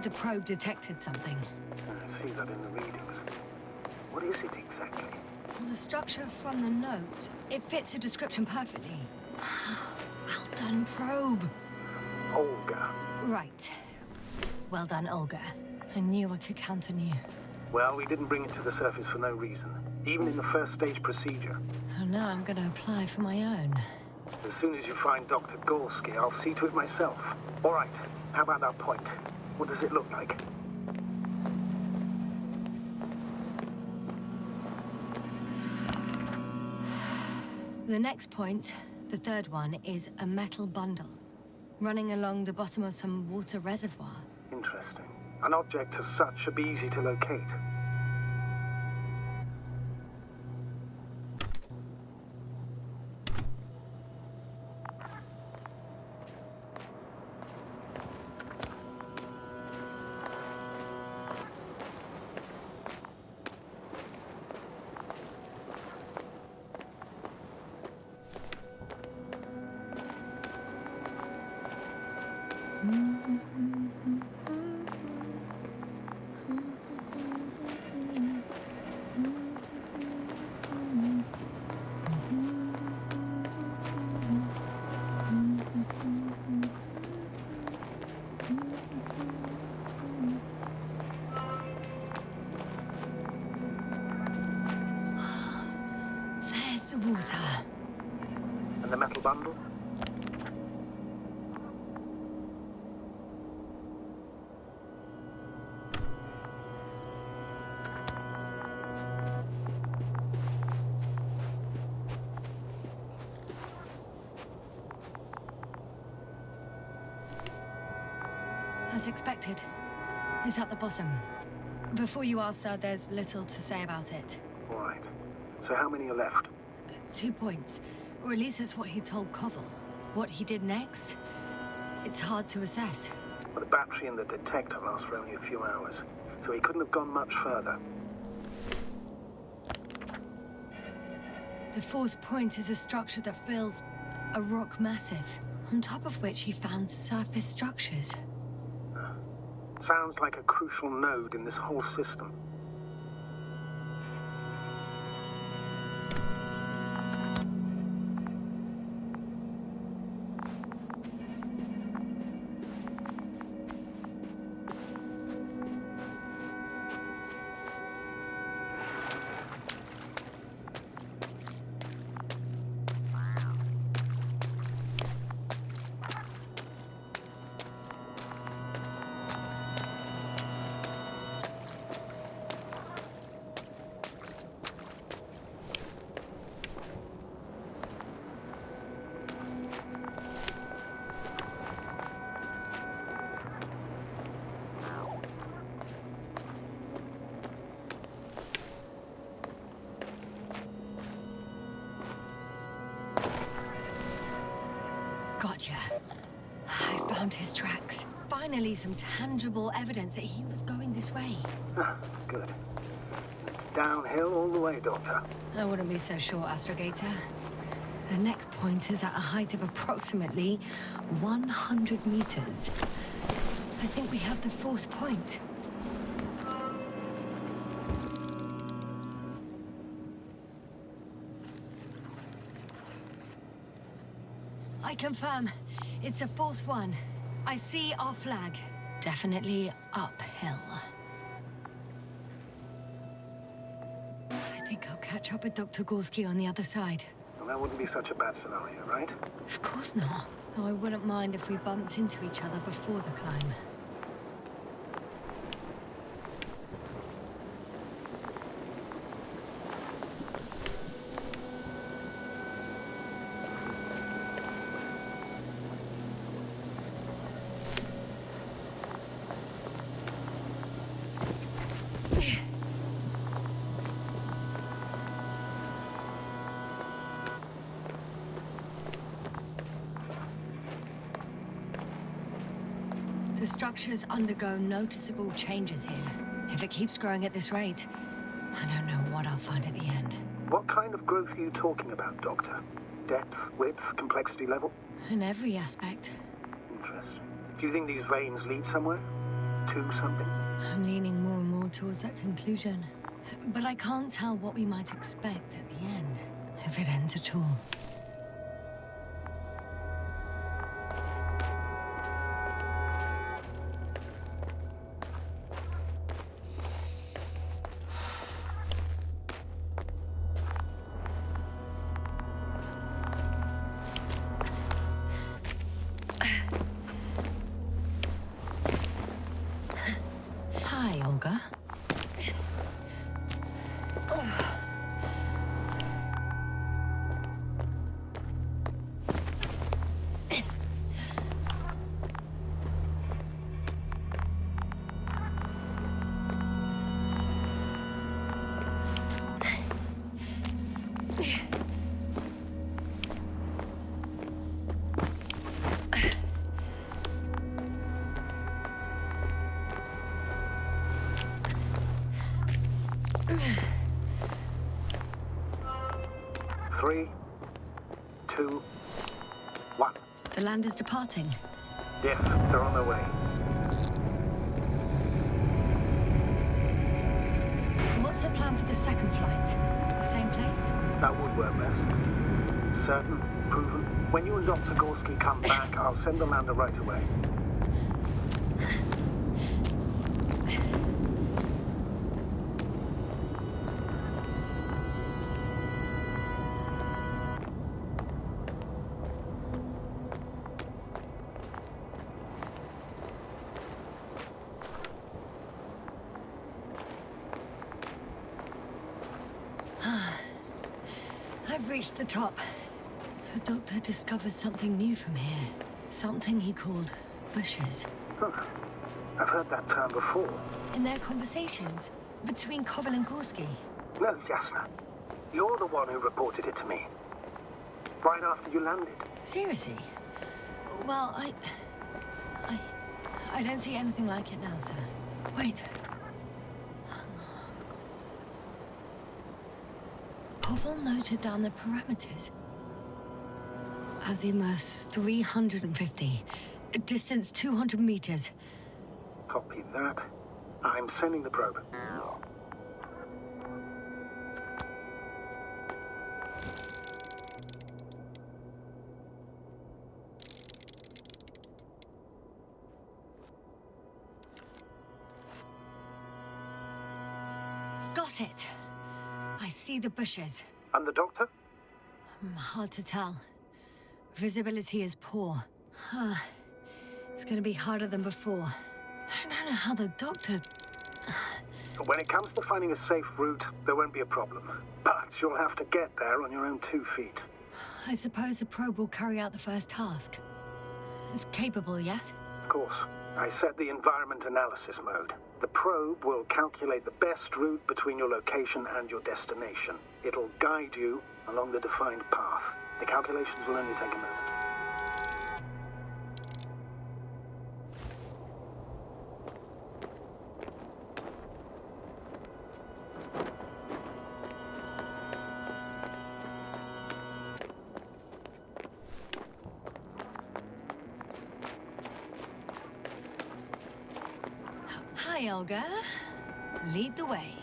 The probe detected something. I see that in the readings. What is it exactly? Well, the structure from the notes, it fits the description perfectly. Well done, probe. Olga. Right. Well done, Olga. I knew I could count on you. Well, we didn't bring it to the surface for no reason, even in the first stage procedure. And now I'm going to apply for my own. As soon as you find Dr. Gorsky, I'll see to it myself. All right, how about that point? What does it look like? The next point, the third one, is a metal bundle, running along the bottom of some water reservoir. Interesting. An object as such should be easy to locate. There's the water. And the metal bundle? As expected. It's at the bottom. Before you ask, sir, there's little to say about it. All right. So how many are left? 2 points. Or at least that's what he told Koval. What he did next? It's hard to assess. Well, the battery and the detector last for only a few hours, so he couldn't have gone much further. The fourth point is a structure that fills a rock massive, on top of which he found surface structures. Sounds like a crucial node in this whole system. Gotcha. I found his tracks. Finally, some tangible evidence that he was going this way. Good. It's downhill all the way, Doctor. I wouldn't be so sure, Astrogator. The next point is at a height of approximately 100 meters. I think we have the fourth point. I confirm. It's the fourth one. I see our flag. Definitely uphill. I think I'll catch up with Dr. Gorsky on the other side. Well, that wouldn't be such a bad scenario, right? Of course not. Though I wouldn't mind if we bumped into each other before the climb. The structures undergo noticeable changes here. If it keeps growing at this rate, I don't know what I'll find at the end. What kind of growth are you talking about, Doctor? Depth, width, complexity level? In every aspect. Interesting. Do you think these veins lead somewhere? To something? I'm leaning more and more towards that conclusion. But I can't tell what we might expect at the end, if it ends at all. 3, 2, 1. The land is departing. Yes, they're on their way. What's the plan for the second flight? The same place? That would work best. Certain, proven. When you and Dr. Gorsky come back, I'll send the lander right away. I've reached the top. The doctor discovered something new from here. Something he called bushes. Huh. I've heard that term before. In their conversations between Koval and Gorsky. No, Yasna. You're the one who reported it to me. Right after you landed. Seriously? Well, I don't see anything like it now, sir. Wait. Koval noted down the parameters. Azimuth 350. Distance 200 meters. Copy that. I'm sending the probe. Got it. I see the bushes. And the doctor? Hard to tell. Visibility is poor. It's gonna be harder than before. I don't know how the doctor... When it comes to finding a safe route, there won't be a problem. But you'll have to get there on your own 2 feet. I suppose the probe will carry out the first task. It's capable yet? Of course. I set the environment analysis mode. The probe will calculate the best route between your location and your destination. It'll guide you along the defined path. The calculations will only take a moment. Hi, Olga. Lead the way.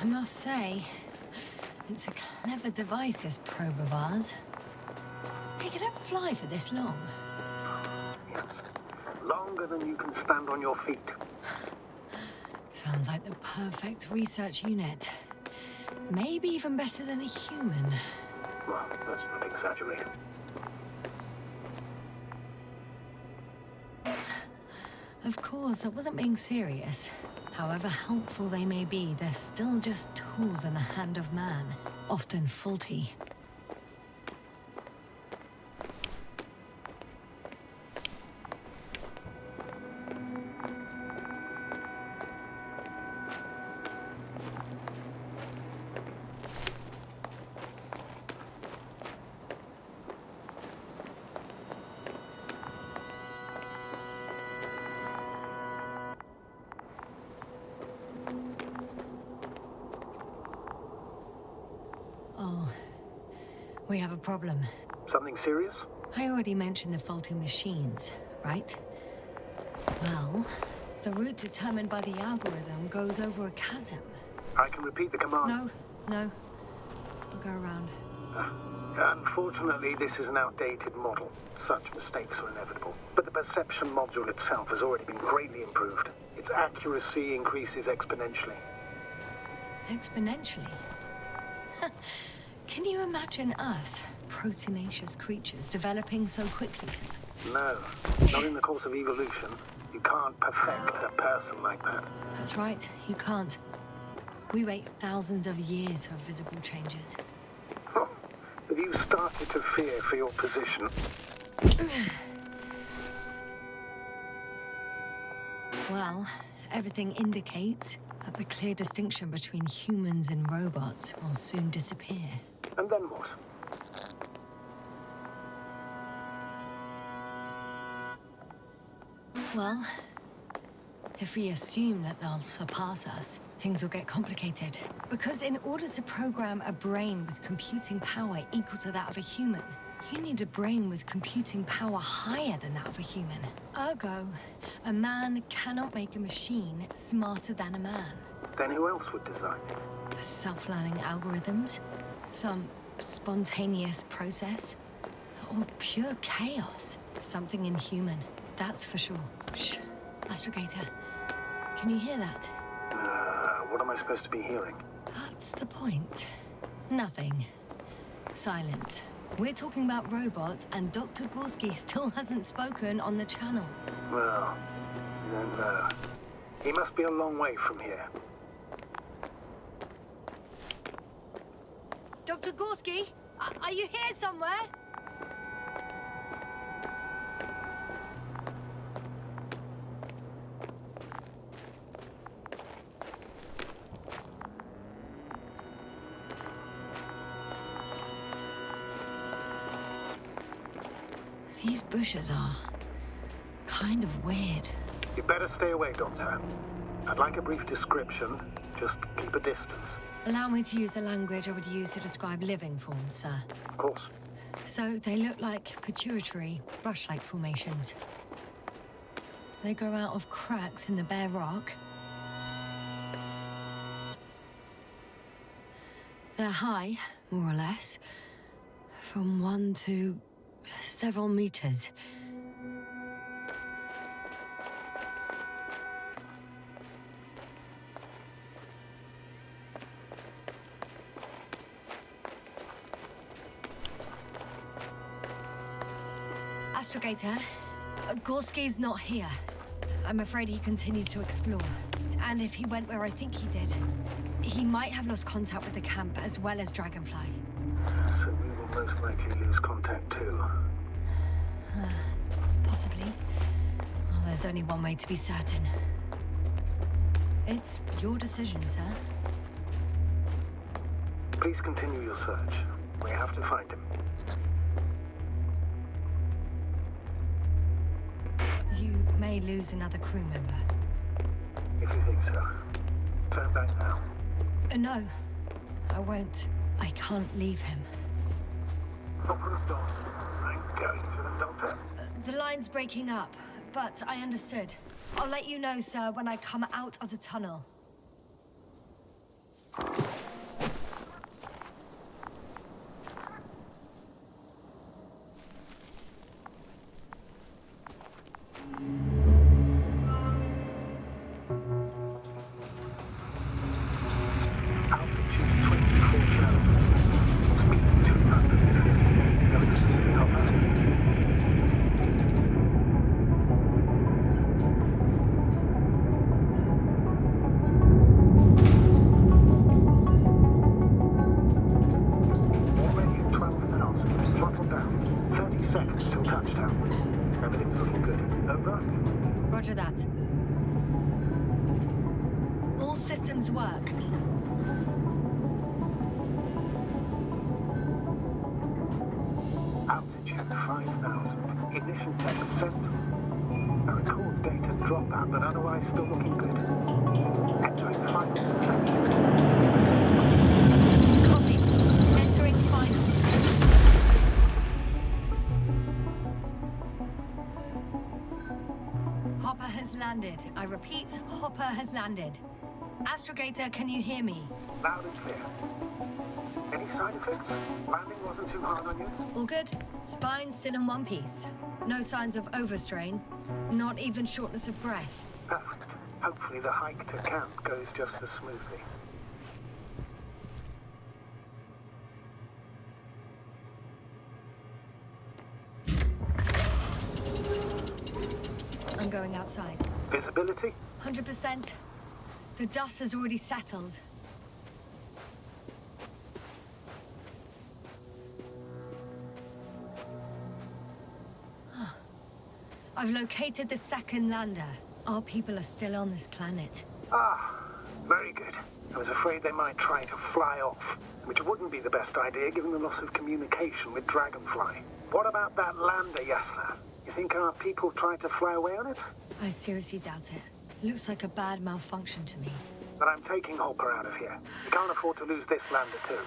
I must say, it's a clever device, this probe of ours. Hey, can it fly for this long? Yes. Longer than you can stand on your feet. Sounds like the perfect research unit. Maybe even better than a human. Well, let's not exaggerate. Of course, I wasn't being serious. However helpful they may be, they're still just tools in the hand of man, often faulty. We have a problem. Something serious? I already mentioned the faulty machines, right? Well, the route determined by the algorithm goes over a chasm. I can repeat the command. No. I'll go around. Unfortunately, this is an outdated model. Such mistakes are inevitable. But the perception module itself has already been greatly improved. Its accuracy increases exponentially. Exponentially? Can you imagine us, proteinaceous creatures, developing so quickly, sir? No, not in the course of evolution. You can't perfect a person like that. That's right, you can't. We wait thousands of years for visible changes. Oh, have you started to fear for your position? Well, everything indicates that the clear distinction between humans and robots will soon disappear. And then what? Well, if we assume that they'll surpass us, things will get complicated. Because in order to program a brain with computing power equal to that of a human, you need a brain with computing power higher than that of a human. Ergo, a man cannot make a machine smarter than a man. Then who else would design it? Self-learning algorithms? Some spontaneous process? Or pure chaos? Something inhuman, that's for sure. Shh. Astrogator, can you hear that? What am I supposed to be hearing? That's the point. Nothing. Silence. We're talking about robots, and Dr. Gorsky still hasn't spoken on the channel. Well, I don't know. He must be a long way from here. Dr. Gorsky, are you here somewhere? These bushes are kind of weird. You better stay away, Doctor. I'd like a brief description. Just keep a distance. Allow me to use a language I would use to describe living forms, sir. Of course. So they look like pituitary, brush-like formations. They grow out of cracks in the bare rock. They're high, more or less, from 1 to several meters. Astrogator, Gorsky's not here. I'm afraid he continued to explore. And if he went where I think he did, he might have lost contact with the camp as well as Dragonfly. So we will most likely lose contact too. Possibly. Well, there's only one way to be certain. It's your decision, sir. Please continue your search. We have to find him. You may lose another crew member. If you think so. Turn back now. No, I won't. I can't leave him. Opera's done. I'm going to the Doctor. The line's breaking up, but I understood. I'll let you know, sir, when I come out of the tunnel. Roger that. All systems work. Altitude 5,000. Ignition 10%. I record data dropout, but otherwise still looking good. Entering final descent. Copy. Entering final. Hopper has landed. I repeat, Hopper has landed. Astrogator, can you hear me? Loud and clear. Any side effects? Landing wasn't too hard on you? All good. Spine still in one piece. No signs of overstrain. Not even shortness of breath. Perfect. Hopefully the hike to camp goes just as smoothly. I'm going outside. Visibility? 100%. The dust has already settled. I've located the second lander. Our people are still on this planet. Ah, very good. I was afraid they might try to fly off, which wouldn't be the best idea given the loss of communication with Dragonfly. What about that lander, Yasna? You think our people tried to fly away on it? I seriously doubt it. Looks like a bad malfunction to me. But I'm taking Hopper out of here. We can't afford to lose this lander too.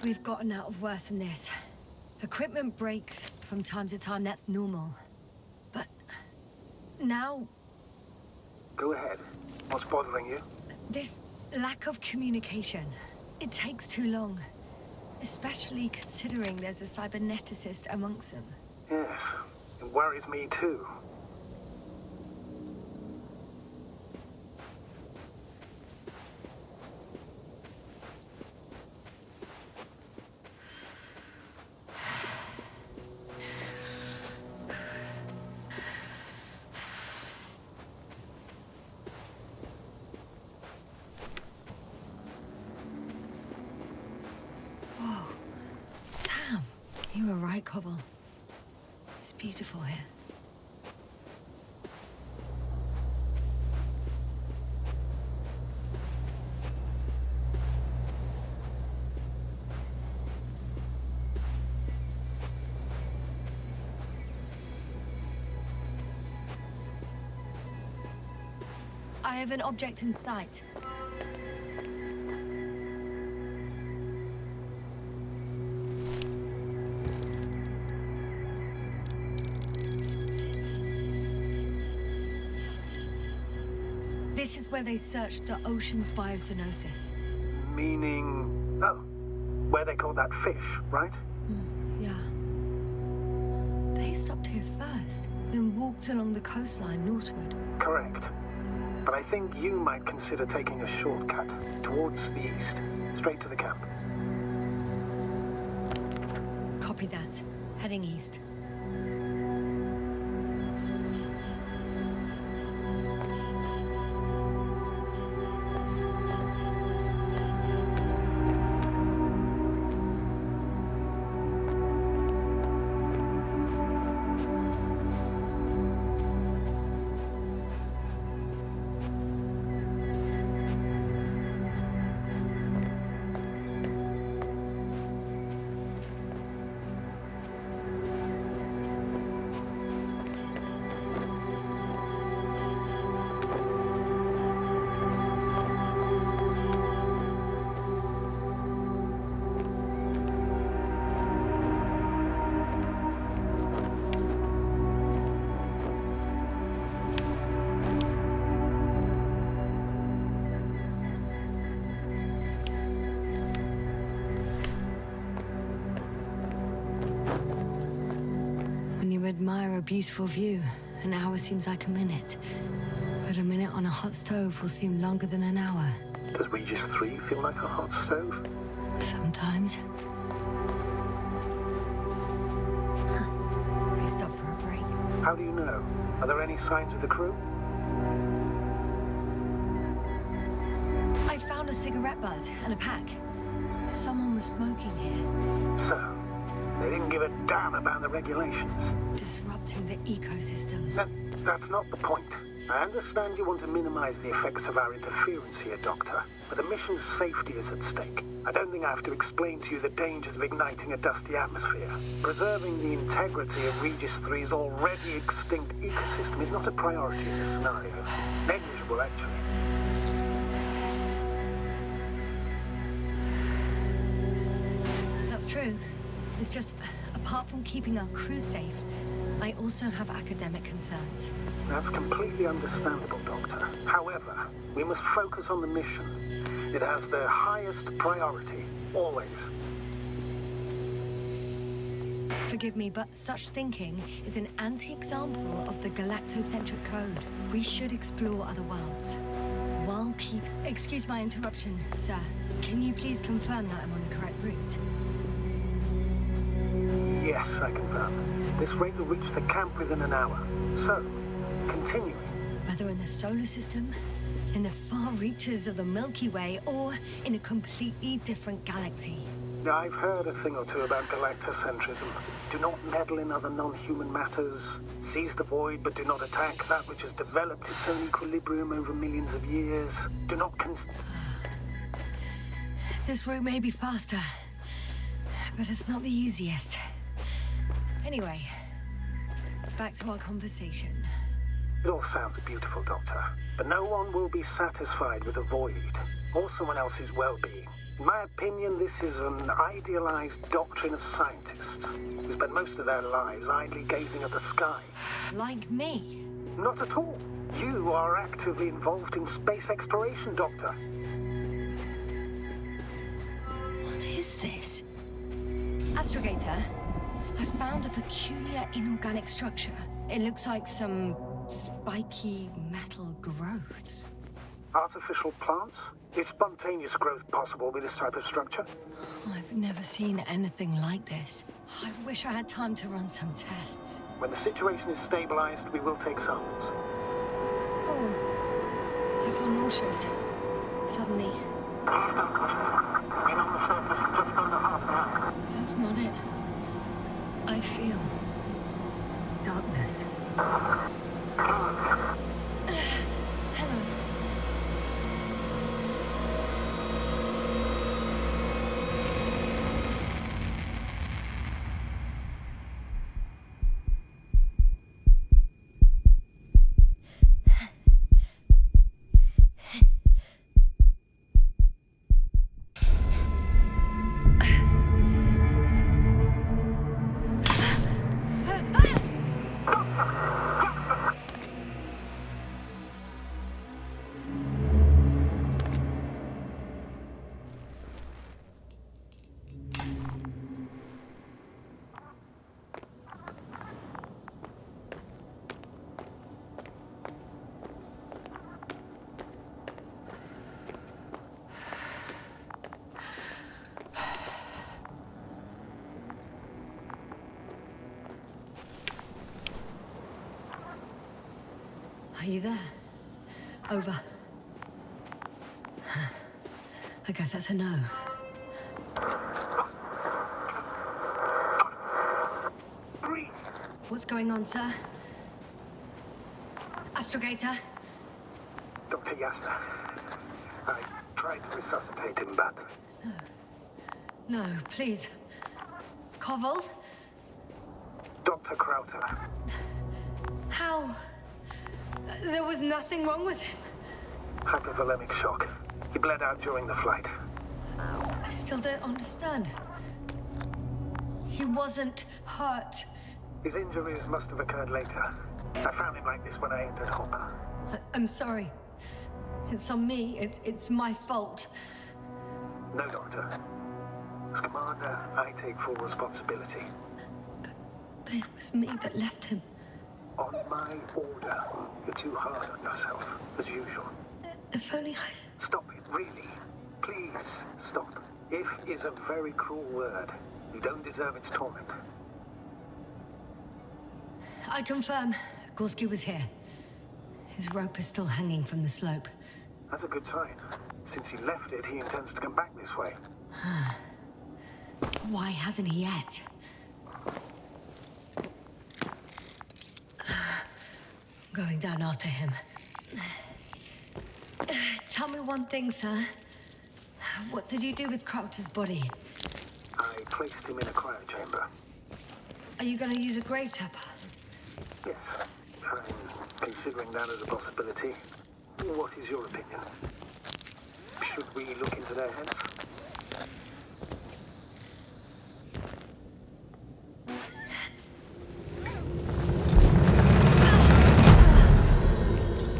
We've gotten out of worse than this. Equipment breaks from time to time, that's normal. But now... Go ahead. What's bothering you? This lack of communication. It takes too long. Especially considering there's a cyberneticist amongst them. Yes, it worries me too. You were right, Koval. It's beautiful here. I have an object in sight. This is where they searched the ocean's biocenosis. Meaning... oh, where they caught that fish, right? Yeah. They stopped here first, then walked along the coastline northward. Correct. But I think you might consider taking a shortcut towards the east, straight to the camp. Copy that. Heading east. Admire a beautiful view, an hour seems like a minute. But a minute on a hot stove will seem longer than an hour. Does Regis III feel like a hot stove? Sometimes. They stop for a break. How do you know? Are there any signs of the crew? I found a cigarette butt and a pack. Someone was smoking here. So, they didn't give a damn about the regulations. Disrupting the ecosystem. That's not the point. I understand you want to minimize the effects of our interference here, Doctor, but the mission's safety is at stake. I don't think I have to explain to you the dangers of igniting a dusty atmosphere. Preserving the integrity of Regis III's already extinct ecosystem is not a priority in this scenario. Negligible, actually. That's true. It's just, apart from keeping our crew safe, I also have academic concerns. That's completely understandable, Doctor. However, we must focus on the mission. It has the highest priority, always. Forgive me, but such thinking is an anti-example of the galactocentric code. We should explore other worlds. While keep... Excuse my interruption, sir. Can you please confirm that I'm on the correct route? Yes, I confirm. This rate will reach the camp within an hour. So, continuing. Whether in the solar system, in the far reaches of the Milky Way, or in a completely different galaxy. I've heard a thing or two about galactocentrism. Do not meddle in other non-human matters. Seize the void, but do not attack that which has developed its own equilibrium over millions of years. Do not This route may be faster, but it's not the easiest. Anyway, back to our conversation. It all sounds beautiful, Doctor, but no one will be satisfied with a void, or someone else's well-being. In my opinion, this is an idealized doctrine of scientists who spend most of their lives idly gazing at the sky. Like me? Not at all. You are actively involved in space exploration, Doctor. What is this? Astrogator, I found a peculiar inorganic structure. It looks like some spiky metal growths. Artificial plants? Is spontaneous growth possible with this type of structure? I've never seen anything like this. I wish I had time to run some tests. When the situation is stabilized, we will take samples. I feel nauseous. Suddenly. That's not it. I feel darkness. Hello. Are you there? Over. I guess that's a no. What's going on, sir? Astrogator? Dr. Yasna. I tried to resuscitate him, but... No, please. Koval? Dr. Krauter. How? There was nothing wrong with him. Hypovolemic shock. He bled out during the flight. I still don't understand. He wasn't hurt. His injuries must have occurred later. I found him like this when I entered Hopper. I'm sorry. It's on me. It's my fault. No, Doctor. As Commander, I take full responsibility. But it was me that left him. On my order. You're too hard on yourself, as usual. If only I... Stop it, really. Please, stop. If is a very cruel word. You don't deserve its torment. I confirm. Gorsky was here. His rope is still hanging from the slope. That's a good sign. Since he left it, he intends to come back this way. Why hasn't he yet? Going down after him. Tell me one thing, sir. What did you do with Krauter's body? I placed him in a cryochamber. Are you going to use a grave tapper? Yes, I'm considering that as a possibility. What is your opinion? Should we look into their heads?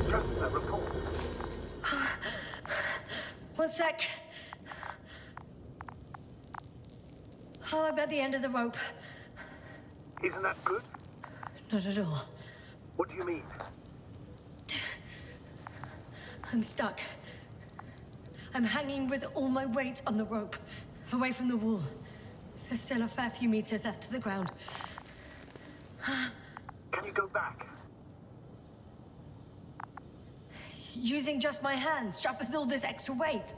Just a report. One sec. Oh, I'm at the end of the rope. Isn't that good? Not at all. What do you mean? I'm stuck. I'm hanging with all my weight on the rope, away from the wall. There's still a fair few meters left to the ground. Can you go back? Using just my hands, strapped with all this extra weight?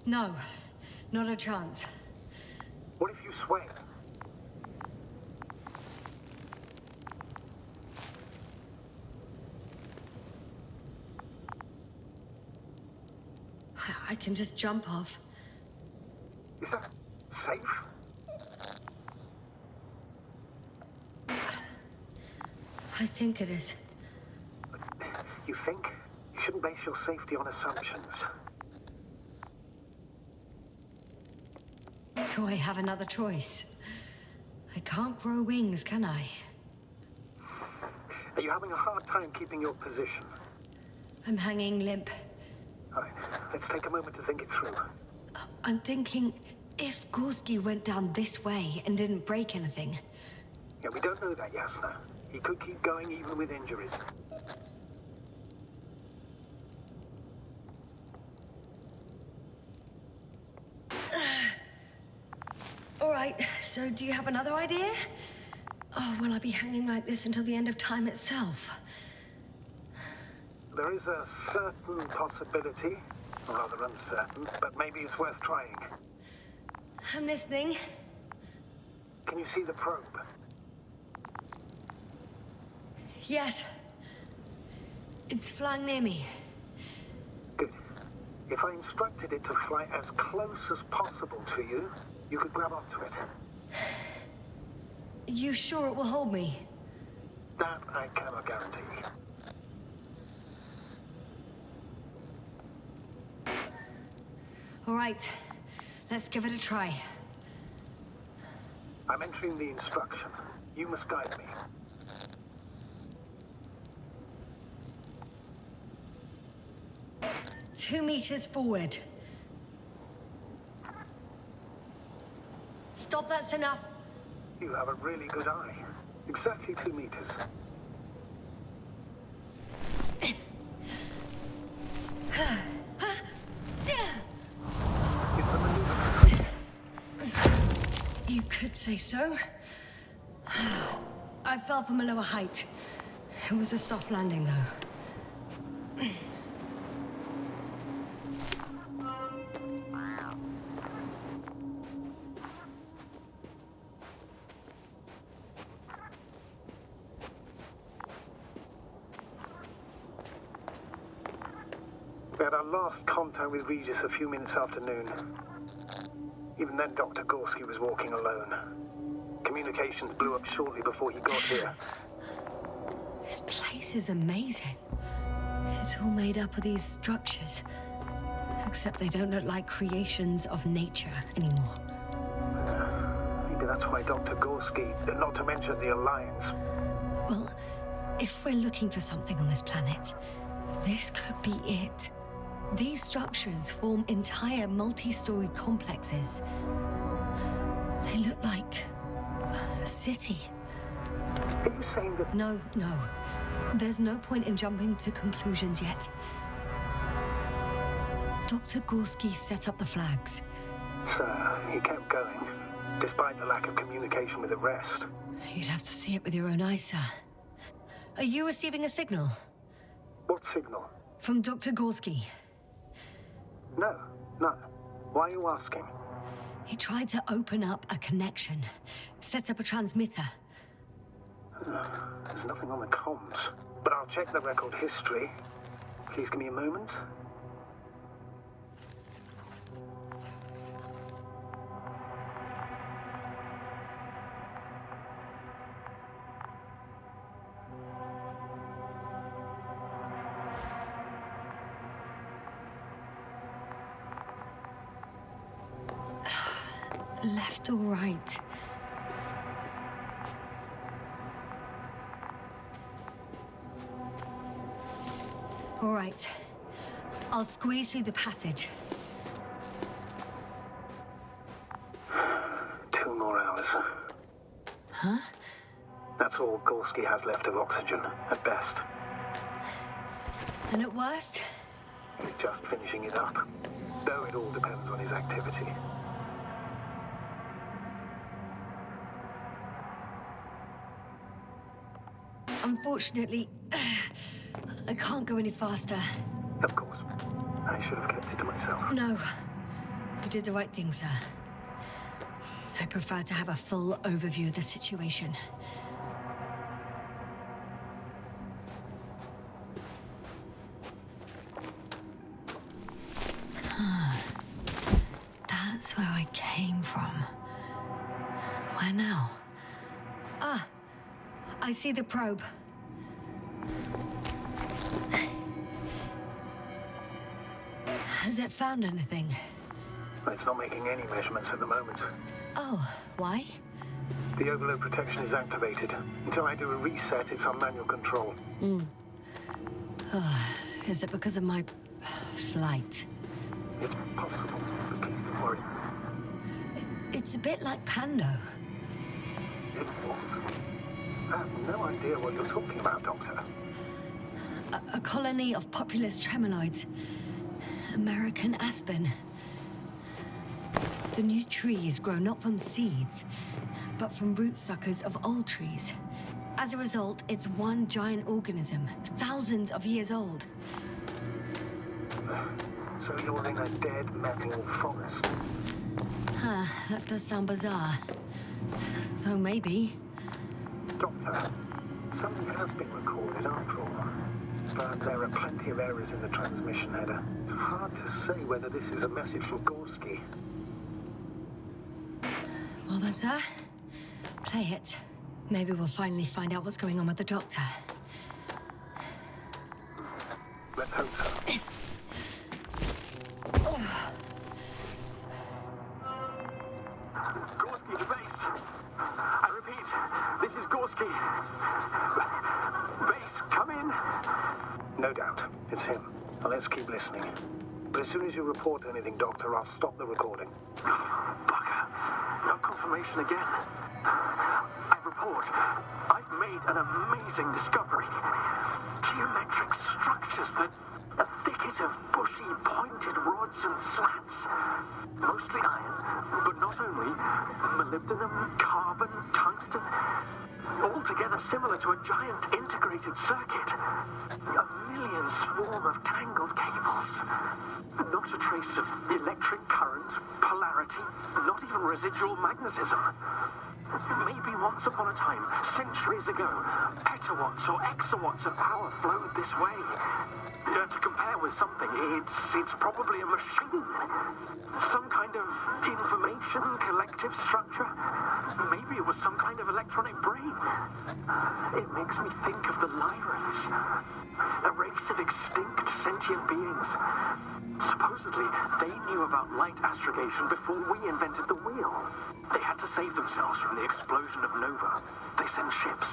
No, not a chance. What if you sway? I can just jump off. Is that safe? I think it is. You think? You shouldn't base your safety on assumptions. Do I have another choice? I can't grow wings, can I? Are you having a hard time keeping your position? I'm hanging limp. All right, let's take a moment to think it through. I'm thinking, if Gorsky went down this way and didn't break anything... Yeah, we don't know that, Yasna. He could keep going even with injuries. All right, so do you have another idea? Oh, will I be hanging like this until the end of time itself? There is a certain possibility, or rather uncertain, but maybe it's worth trying. I'm listening. Can you see the probe? Yes. It's flying near me. Good. If I instructed it to fly as close as possible to you, you could grab onto it. You sure it will hold me? That I cannot guarantee. All right, let's give it a try. I'm entering the instruction. You must guide me. 2 meters forward. Stop, that's enough. You have a really good eye. Exactly 2 meters. Is the maneuver? You could say so. I fell from a lower height. It was a soft landing, though. We had our last contact with Regis a few minutes after noon. Even then, Dr. Gorsky was walking alone. Communications blew up shortly before he got here. This place is amazing. It's all made up of these structures. Except they don't look like creations of nature anymore. Maybe that's why Dr. Gorsky, not to mention the Alliance. Well, if we're looking for something on this planet, this could be it. These structures form entire multi-story complexes. They look like a city. Are you saying that... No. There's no point in jumping to conclusions yet. Dr. Gorsky set up the flags. So, he kept going, despite the lack of communication with the rest. You'd have to see it with your own eyes, sir. Are you receiving a signal? What signal? From Dr. Gorsky. No, none. Why are you asking? He tried to open up a connection, set up a transmitter. There's nothing on the comms, but I'll check the record history. Please give me a moment. Left or right? All right. I'll squeeze through the passage. 2 more hours. Huh? That's all Gorsky has left of oxygen, at best. And at worst? He's just finishing it up. Though it all depends on his activity. Unfortunately, I can't go any faster. Of course. I should have kept it to myself. No. You did the right thing, sir. I prefer to have a full overview of the situation. That's where I I came from. Where now? Ah, I see the probe. Has it found anything? It's not making any measurements at the moment. Oh, why? The overload protection is activated. Until I do a reset, it's on manual control. Is it because of my flight? It's possible, but please don't worry. It's a bit like Pando. It was. I have no idea what you're talking about, Doctor. A colony of populous tremoloids. American aspen. The new trees grow not from seeds, but from rootsuckers of old trees. As a result, it's one giant organism, thousands of years old. So you're in a dead metal forest. Huh, that does sound bizarre. Though maybe. Doctor, something has been recorded after all. But there are plenty of errors in the transmission header. It's hard to say whether this is a message from Gorsky. Well then, sir, play it. Maybe we'll finally find out what's going on with the Doctor. Let's hope so. Gorsky to base. I repeat, this is Gorsky. Base, come in. No doubt, it's him. Now let's keep listening. But as soon as you report anything, Doctor, I'll stop the recording. Bugger. No confirmation again. I report. I've made an amazing discovery. Geometric structures that... a thicket of bushy, pointed rods and slats. Mostly iron, but not only. Molybdenum, carbon, tungsten. All together similar to a giant integrated circuit. A million swarm of tangled cables. Not a trace of electric current, polarity, not even residual magnetism. Maybe once upon a time, centuries ago, petawatts or exawatts of power flowed this way. To compare with something, it's probably a machine. Some kind of information collective structure. Maybe it was some kind of electronic brain. It makes me think of the Lyrans. A race of extinct sentient beings. Supposedly, they knew about light astrogation before we invented the wheel. They had to save themselves from the explosion of Nova. They sent ships.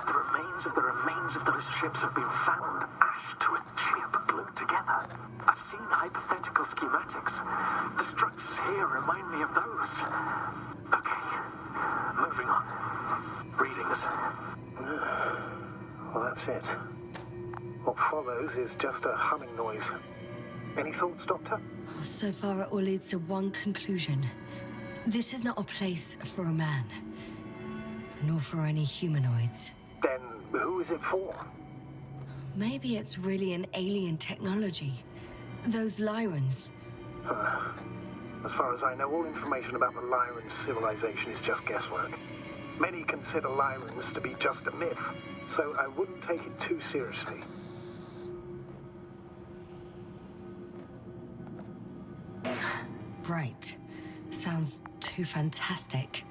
The remains of those ships have been found, ashed to a chip glued together. I've seen hypothetical schematics. The structures here remind me of those. Okay, moving on. Readings. Well, that's it. What follows is just a humming noise. Any thoughts, Doctor? So far, it all leads to one conclusion. This is not a place for a man. Nor for any humanoids. Then who is it for? Maybe it's really an alien technology. Those Lyrans. As far as I know, all information about the Lyran civilization is just guesswork. Many consider Lyrans to be just a myth, so I wouldn't take it too seriously. Right. Sounds too fantastic.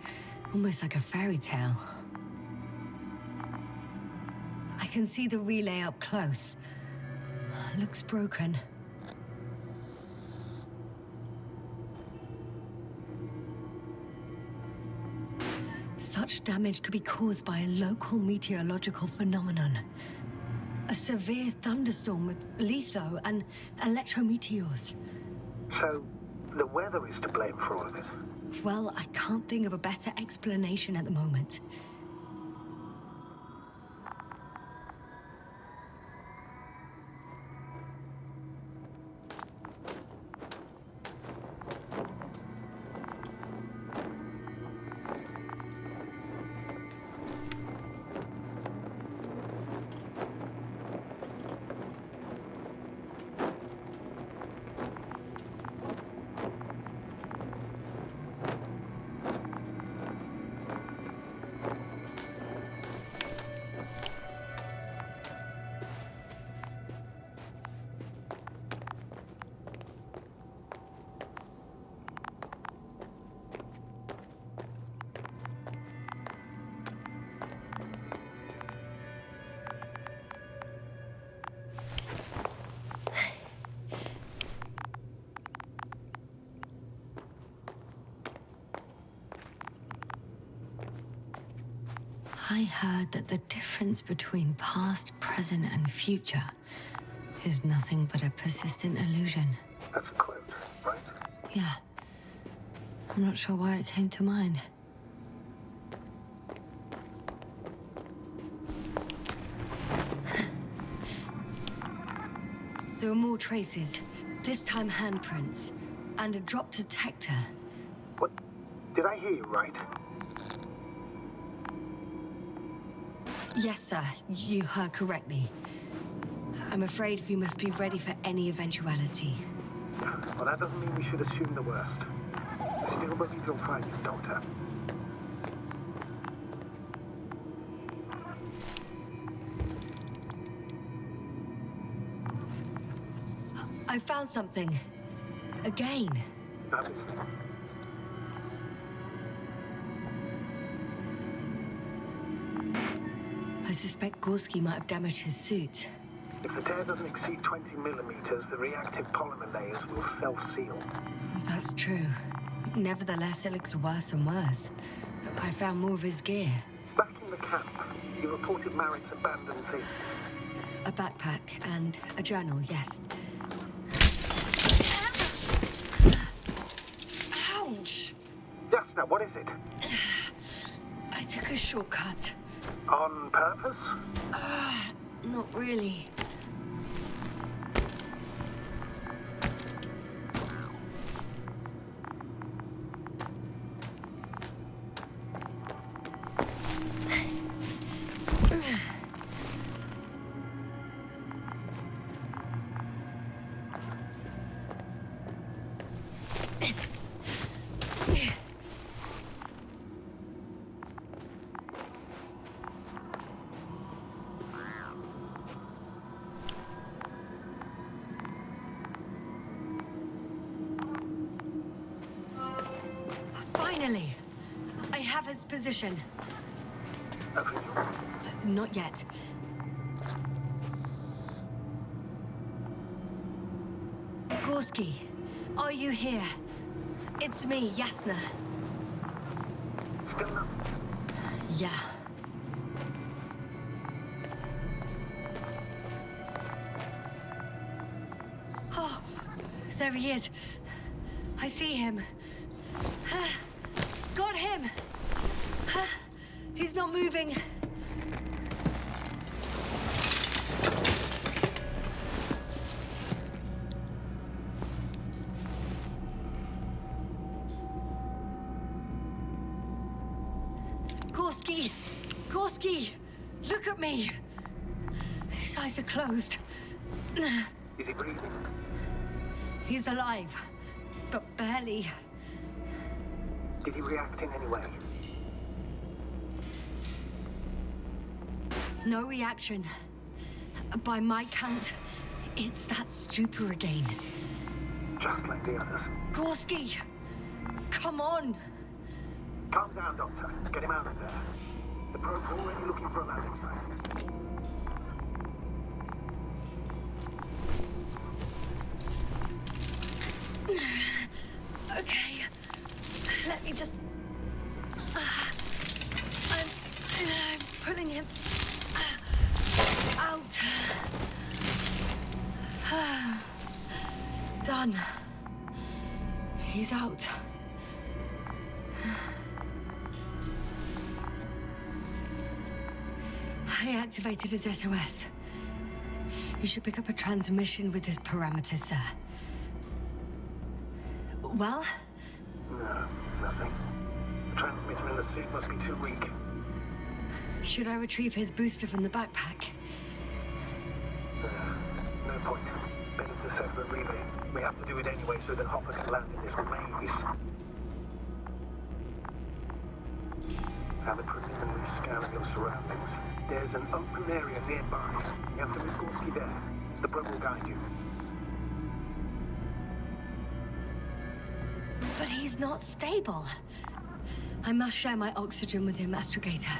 Almost like a fairy tale. I can see the relay up close. Looks broken. Such damage could be caused by a local meteorological phenomenon. A severe thunderstorm with litho and electrometeors. So, the weather is to blame for all of it? Well, I can't think of a better explanation at the moment. I heard that the difference between past, present, and future is nothing but a persistent illusion. That's a quote, right? Yeah. I'm not sure why it came to mind. There are more traces, this time handprints, and a drop detector. What? Did I hear you right? Yes, sir. You heard correctly. I'm afraid we must be ready for any eventuality. Well, that doesn't mean we should assume the worst. I still believe you'll find it, Doctor. I found something. Again. I'm listening. I suspect Gorsky might have damaged his suit. If the tear doesn't exceed 20 millimeters, the reactive polymer layers will self-seal. That's true. Nevertheless, it looks worse and worse. I found more of his gear. Back in the camp, you reported Marit's abandoned things. A backpack and a journal, yes. Ouch! Yasna, what is it? I took a shortcut. On purpose? Not really. Finally! I have his position. Not yet. Gorsky, are you here? It's me, Yasna. Still not. Yeah. Oh, there he is. I see him. Got him! He's not moving. Gorsky! Gorsky! Look at me! His eyes are closed. Is he breathing? He's alive, but barely. Did he react in any way? No reaction. By my count, it's that stupor again. Just like the others. Gorsky! Come on! Calm down, Doctor. Get him out of there. The probe's already looking for a landing site. Okay. Let me just... I'm pulling him out. Done. He's out. I activated his SOS. You should pick up a transmission with his parameters, sir. Well? No, nothing. The transmitter in the suit must be too weak. Should I retrieve his booster from the backpack? No point. Better to sever a relay. We have to do it anyway so that Hopper can land in this maze. Have a preliminary scan of your surroundings. There's an open area nearby. You have to move Gorsky there. The probe will guide you. But he's not stable. I must share my oxygen with him, Astrogator.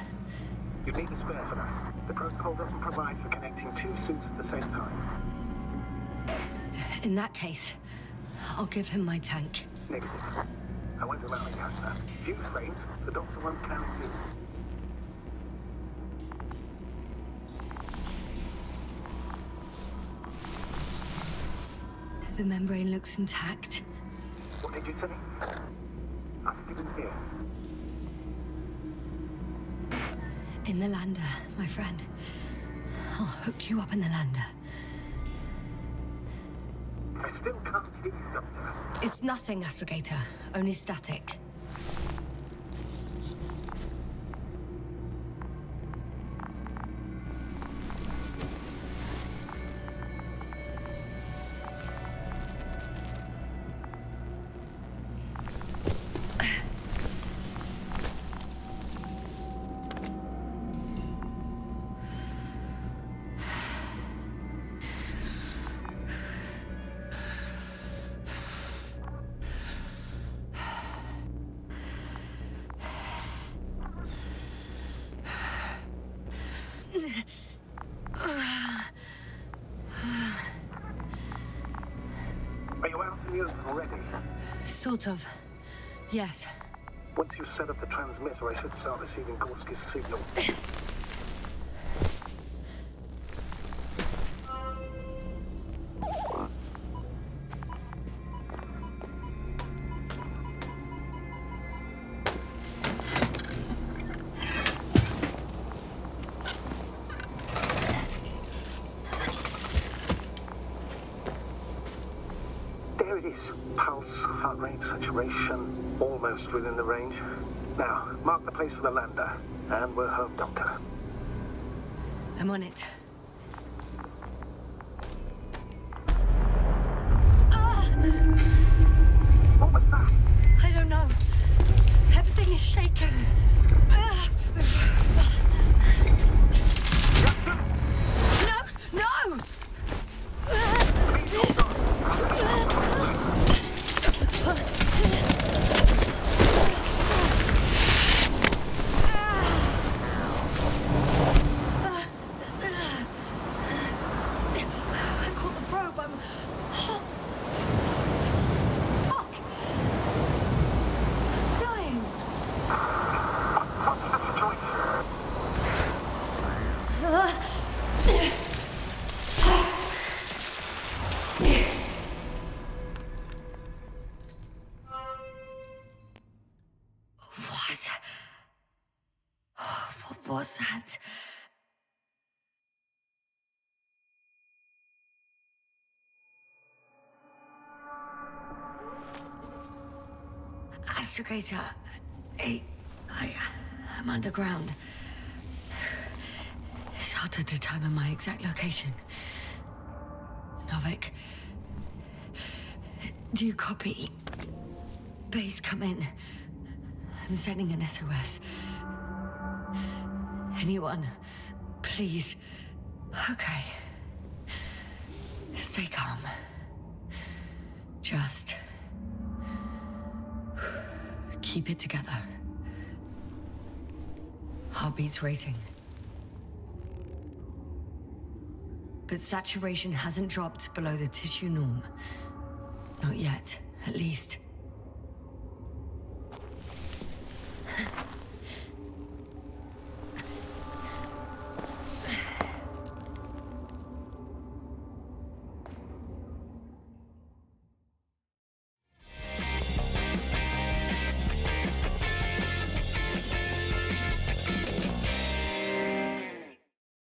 You'd need a spare for that. The protocol doesn't provide for connecting two suits at the same time. In that case, I'll give him my tank. Negative. I went around Yasna. Few frames, the doctor won't carry you. The membrane looks intact. What did you say? I didn't hear. In the lander, my friend. I'll hook you up in the lander. I still can't hear you, Doctor. It's nothing, Astrogator. Only static. Are you out in the open already? Sort of. Yes. Once you set up the transmitter, I should start receiving Gorsky's signal. There it is. Pulse, heart rate, saturation, almost within the range. Now, mark the place for the lander, and we're home, Doctor. I'm on it. What was that? I don't know. Everything is shaking. No! No! I caught the probe. I'm... Fuck! I'm flying. What's the situation? What was that? Astrogator, I'm underground. It's hard to determine my exact location. Novik, do you copy? Base, come in. I'm sending an SOS. Anyone, please. Okay. Stay calm. Just keep it together. Heartbeats racing. But saturation hasn't dropped below the tissue norm. Not yet, at least.